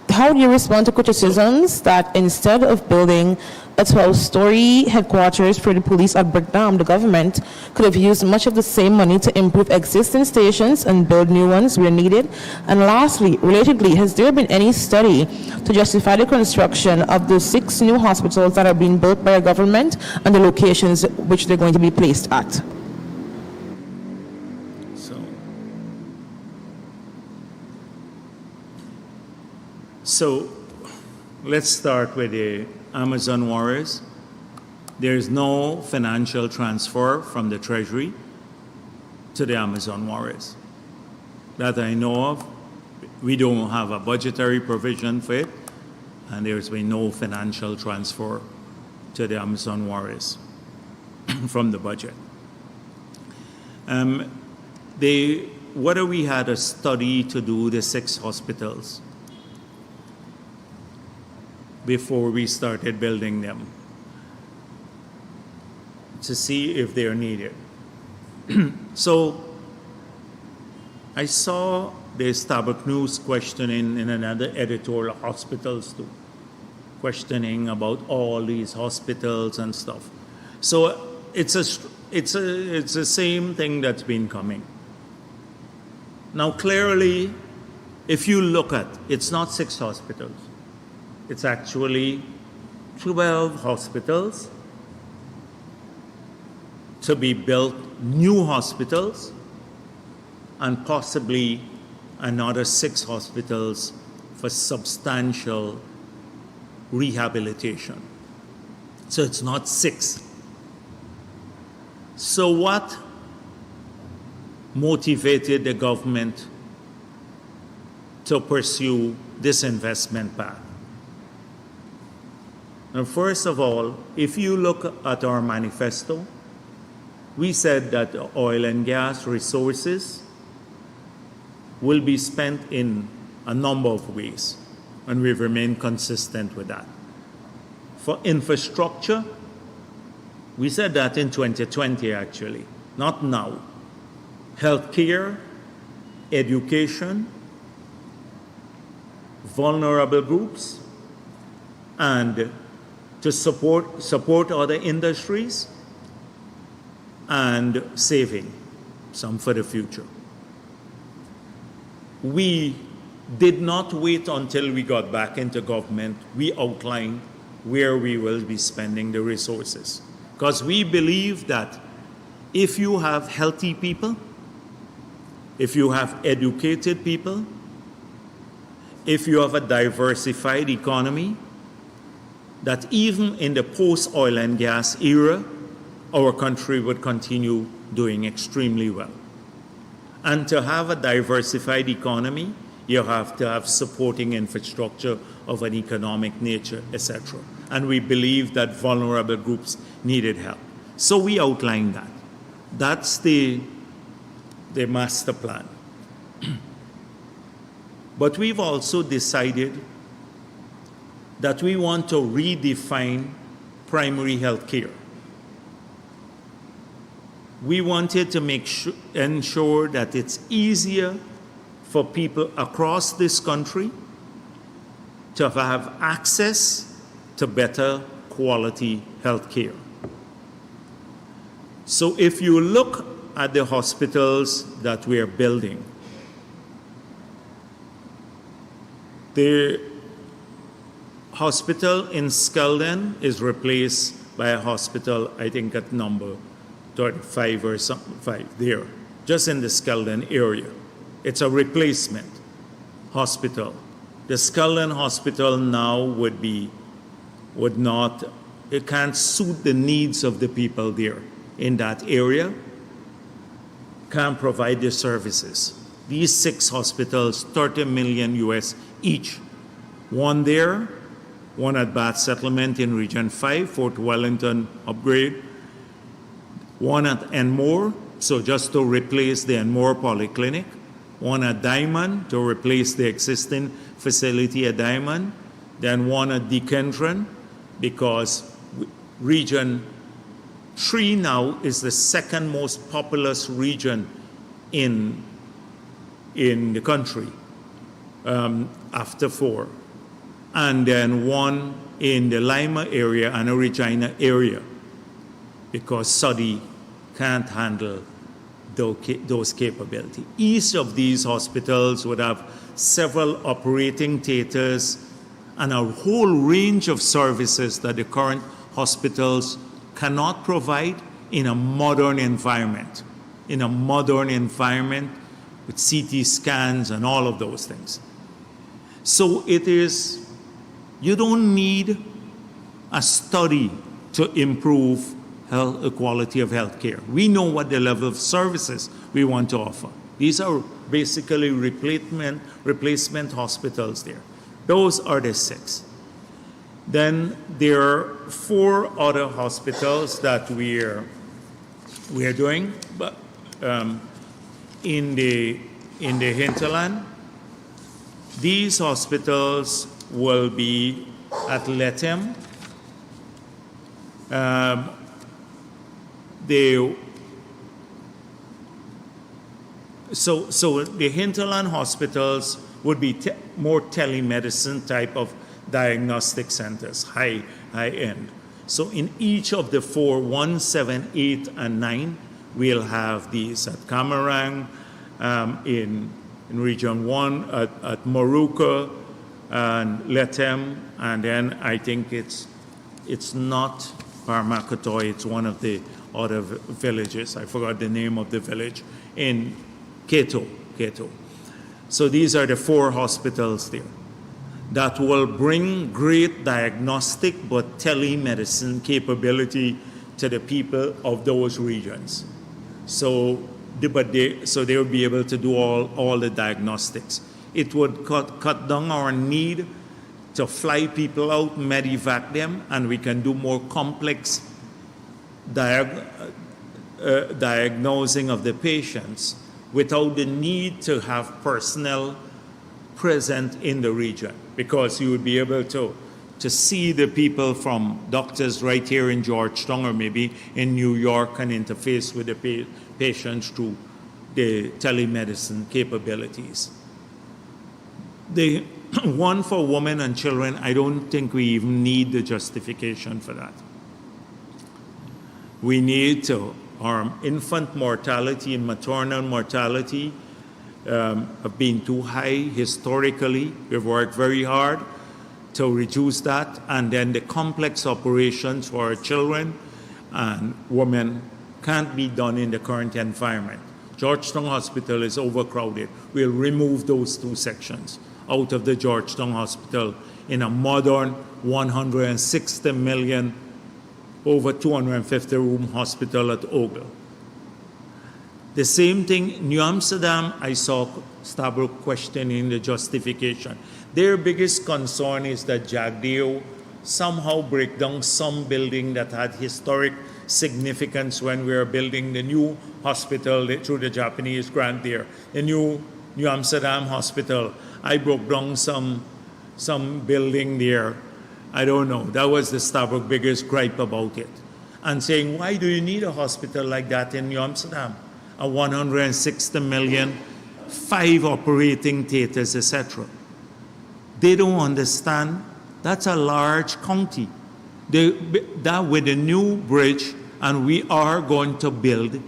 how do you respond to criticisms that instead of building a 12-story headquarters for the police at Brickdam, the government could have used much of the same money to improve existing stations and build new ones where needed? And lastly, relatedly, has there been any study to justify the construction of the 6 new hospitals that are being built by a government and the locations which they're going to be placed at? So let's start with the Amazon Warriors. There is no financial transfer from the Treasury to the Amazon Warriors. that I know of. We don't have a budgetary provision for it, and there's been no financial transfer to the Amazon warriors from the budget. Whether we had a study to do the 6 hospitals before we started building them to see if they're needed. So I saw the Starbuck News questioning in another editorial hospitals too, questioning about all these hospitals and stuff. So it's the same thing that's been coming. Now clearly, if you look at, it's not 6 hospitals. It's actually 12 hospitals to be built, new hospitals, and possibly another 6 hospitals for substantial rehabilitation. So it's not 6. So what motivated the government to pursue this investment path? Now, first of all, if you look at our manifesto, we said that oil and gas resources will be spent in a number of ways, and we've remained consistent with that. For infrastructure, we said that in 2020 actually, not now. Healthcare, education, vulnerable groups, and to support other industries, and saving some for the future. We did not wait until we got back into government. We outlined where we will be spending the resources. Because we believe that if you have healthy people, if you have educated people, if you have a diversified economy, that even in the post-oil and gas era, our country would continue doing extremely well. And to have a diversified economy, you have to have supporting infrastructure of an economic nature, etc. And we believe that vulnerable groups needed help. So we outlined that. That's the master plan. But we've also decided that we want to redefine primary health care. We wanted to ensure that it's easier for people across this country to have access to better quality health care. So if you look at the hospitals that we are building, the hospital in Skeldon is replaced by a hospital, I think at number 35 or something, 5 there, just in the Skeldon area. It's a replacement hospital. The Skeldon hospital now it can't suit the needs of the people there in that area, can't provide the services. These 6 hospitals, $30 million US each. One there, one at Bath Settlement in Region 5, Fort Wellington upgrade, one at Enmore, so just to replace the Enmore Polyclinic, one at Diamond to replace the existing facility at Diamond, then one at Dekendron, because Region 3 now is the second most populous region in the country, after 4. And then one in the Lima area and a Regina area, because Saudi can't handle those capabilities. Each of these hospitals would have several operating theaters and a whole range of services that the current hospitals cannot provide in a modern environment. In a modern environment with CT scans and all of those things. So you don't need a study to improve the quality of health care. We know what the level of services we want to offer. These are basically replacement hospitals there. Those are the 6. Then there are 4 other hospitals that we are doing, but in the hinterland. These hospitals will be at Lethem. So the hinterland hospitals would be more telemedicine type of diagnostic centers, high end. So in each of the 4, 1, 7, 8, and 9, we'll have these at Camarang, in Region 1, at Moruca, and Lethem, and then I think it's not Parmakatoy, it's one of the other villages. I forgot the name of the village in Keto. So these are the 4 hospitals there that will bring great diagnostic but telemedicine capability to the people of those regions. So they will be able to do all the diagnostics. It would cut down our need to fly people out, medevac them, and we can do more complex diagnosing of the patients without the need to have personnel present in the region, because you would be able to see the people from doctors right here in Georgetown or maybe in New York and interface with the patients through the telemedicine capabilities. The one for women and children, I don't think we even need the justification for that. We need to, our infant mortality and maternal mortality have been too high historically. We've worked very hard to reduce that, and then the complex operations for our children and women can't be done in the current environment. Georgetown Hospital is overcrowded. We'll remove those 2 sections out of the Georgetown Hospital in a modern 160 million, over 250 room hospital at Ogle. The same thing, New Amsterdam, I saw Stabrook questioning the justification. Their biggest concern is that Jagdeo somehow break down some building that had historic significance when we were building the new hospital through the Japanese grant there. The New Amsterdam Hospital, I broke down some building there. I don't know. That was the Stabrook biggest gripe about it. And saying, why do you need a hospital like that in New Amsterdam? A 160 million, 5 operating theaters, etc. They don't understand that's a large county. That with a new bridge, and we are going to build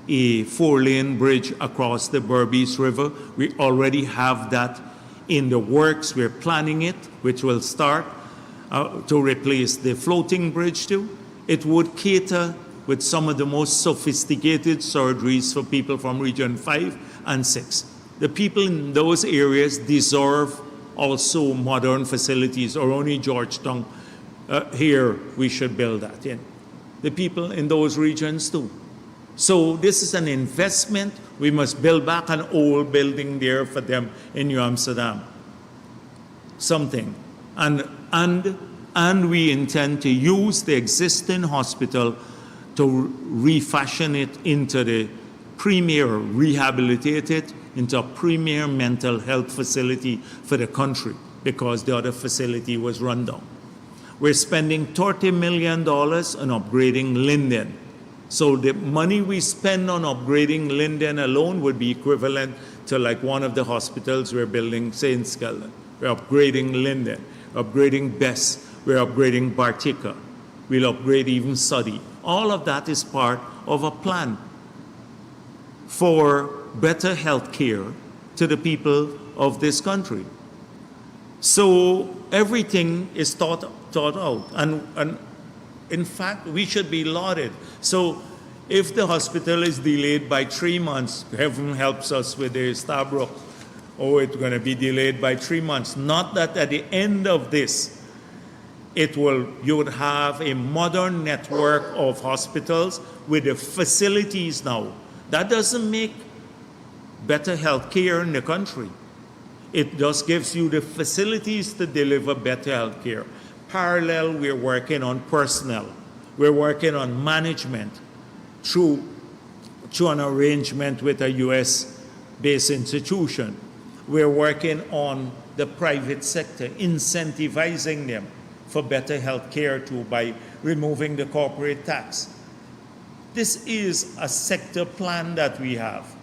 a 4-lane bridge across the Berbice River. We already have that in the works. We're planning it, which will start to replace the floating bridge too. It would cater with some of the most sophisticated surgeries for people from Region 5 and 6. The people in those areas deserve also modern facilities, or only Georgetown. Here we should build that in. The people in those regions too. So this is an investment. We must build back an old building there for them in New Amsterdam. Something. And we intend to use the existing hospital to refashion it into the premier, rehabilitate it into a premier mental health facility for the country, because the other facility was run down. We're spending $30 million on upgrading Linden. So the money we spend on upgrading Linden alone would be equivalent to like one of the hospitals we're building, St. Skelton. We're upgrading Linden, upgrading Bess, we're upgrading Bartica. We'll upgrade even Suddy. All of that is part of a plan for better health care to the people of this country. So everything is thought out. And in fact, we should be lauded. So if the hospital is delayed by 3 months, heaven helps us with the Stabrook. Oh, it's going to be delayed by 3 months. Not that at the end of this, you would have a modern network of hospitals with the facilities now. That doesn't make better health care in the country. It just gives you the facilities to deliver better health care. Parallel, we're working on personnel. We're working on management through an arrangement with a US-based institution. We're working on the private sector, incentivizing them for better health care too by removing the corporate tax. This is a sector plan that we have.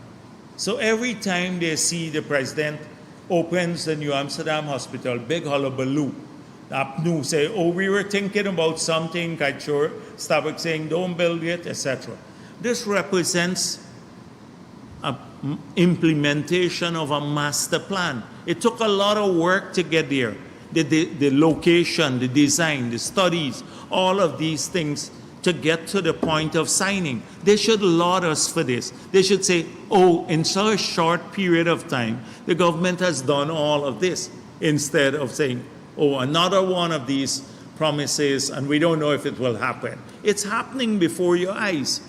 So every time they see the president opens the New Amsterdam Hospital, big hullabaloo, APNU say, oh, we were thinking about something, Kaichur, Starbucks saying, don't build it, etc. This represents an implementation of a master plan. It took a lot of work to get there. The location, the design, the studies, all of these things to get to the point of signing. They should laud us for this. They should say, oh, in such a short period of time, the government has done all of this, instead of saying, oh, another one of these promises, and we don't know if it will happen. It's happening before your eyes.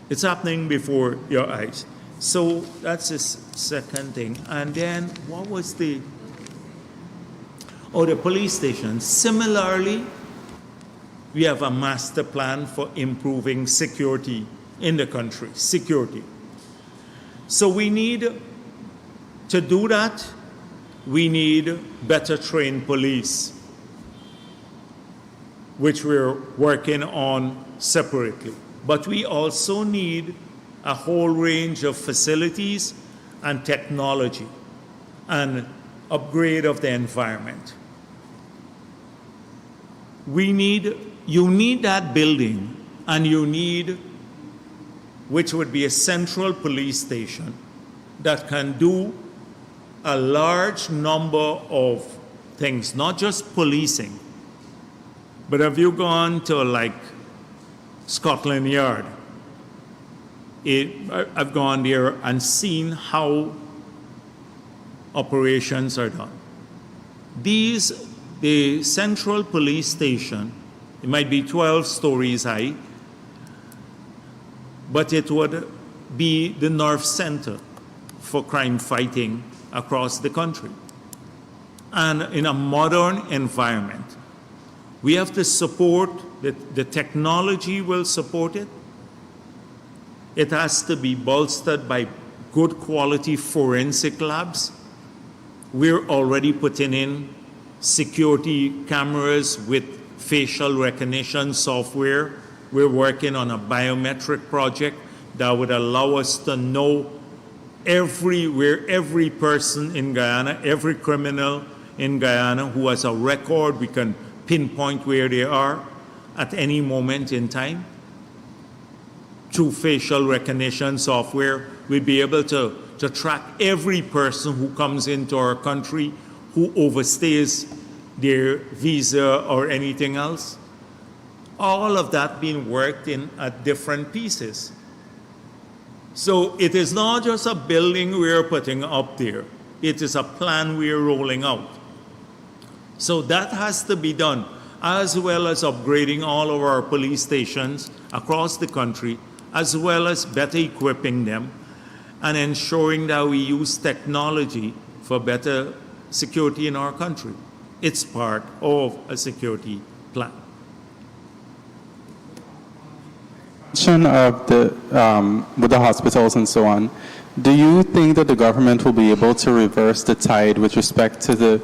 It's happening before your eyes. So that's the second thing. And then what was the police station. Similarly, we have a master plan for improving security in the country, security. So we need to do that. We need better trained police, which we're working on separately. But we also need a whole range of facilities and technology and upgrade of the environment. You need that building, and you need, which would be a central police station that can do a large number of things, not just policing. But have you gone to like Scotland Yard? I've gone there and seen how operations are done. The central police station, it might be 12 stories high, but it would be the nerve center for crime fighting across the country. And in a modern environment, we have to support, the technology will support it. It has to be bolstered by good quality forensic labs. We're already putting in security cameras with facial recognition software. We're working on a biometric project that would allow us to know where every person in Guyana, every criminal in Guyana who has a record, we can pinpoint where they are at any moment in time. Through facial recognition software, we'll be able to track every person who comes into our country who overstays their visa or anything else. All of that being worked in at different pieces. So it is not just a building we're putting up there. It is a plan we're rolling out. So that has to be done, as well as upgrading all of our police stations across the country, as well as better equipping them and ensuring that we use technology for better security in our country. It's part of a security plan. Of with the hospitals and so on, do you think that the government will be able to reverse the tide with respect to the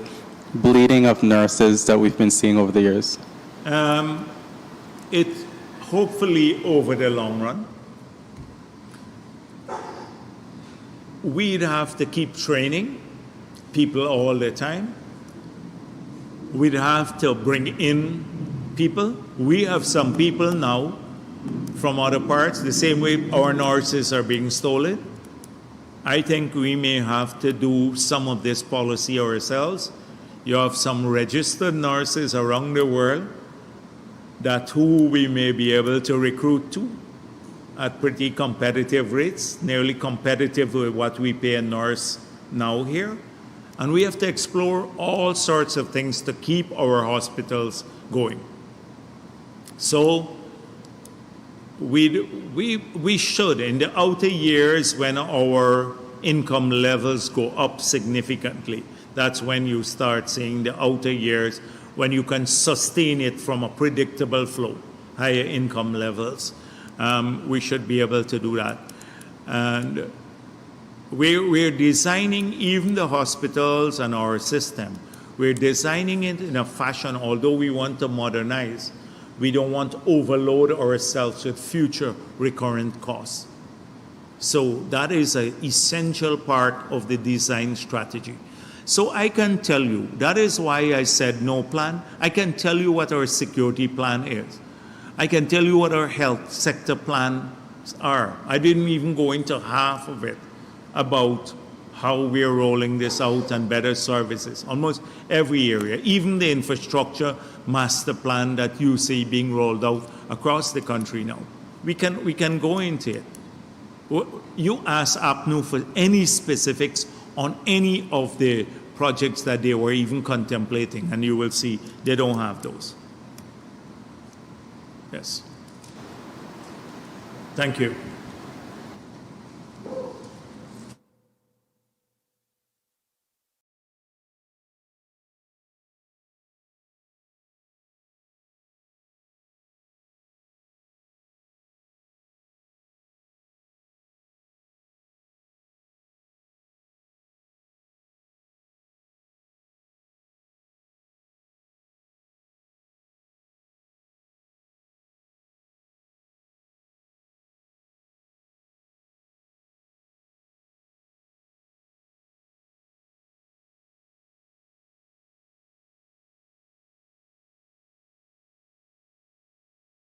bleeding of nurses that we've been seeing over the years? It hopefully over the long run. We'd have to keep training people all the time. We'd have to bring in people. We have some people now from other parts, the same way our nurses are being stolen. I think we may have to do some of this policy ourselves. You have some registered nurses around the world who we may be able to recruit to at pretty competitive rates, nearly competitive with what we pay a nurse now here. And we have to explore all sorts of things to keep our hospitals going. So we should, in the outer years when our income levels go up significantly, that's when you start seeing the outer years when you can sustain it from a predictable flow, higher income levels. We should be able to do that. And we're designing even the hospitals and our system. We're designing it in a fashion, although we want to modernize, we don't want to overload ourselves with future recurrent costs. So that is an essential part of the design strategy. So I can tell you, that is why I said no plan. I can tell you what our security plan is. I can tell you what our health sector plans are. I didn't even go into half of it about how we're rolling this out and better services. Almost every area, even the infrastructure master plan that you see being rolled out across the country now. We can go into it. You ask APNU for any specifics on any of the projects that they were even contemplating, and you will see they don't have those. Yes. Thank you.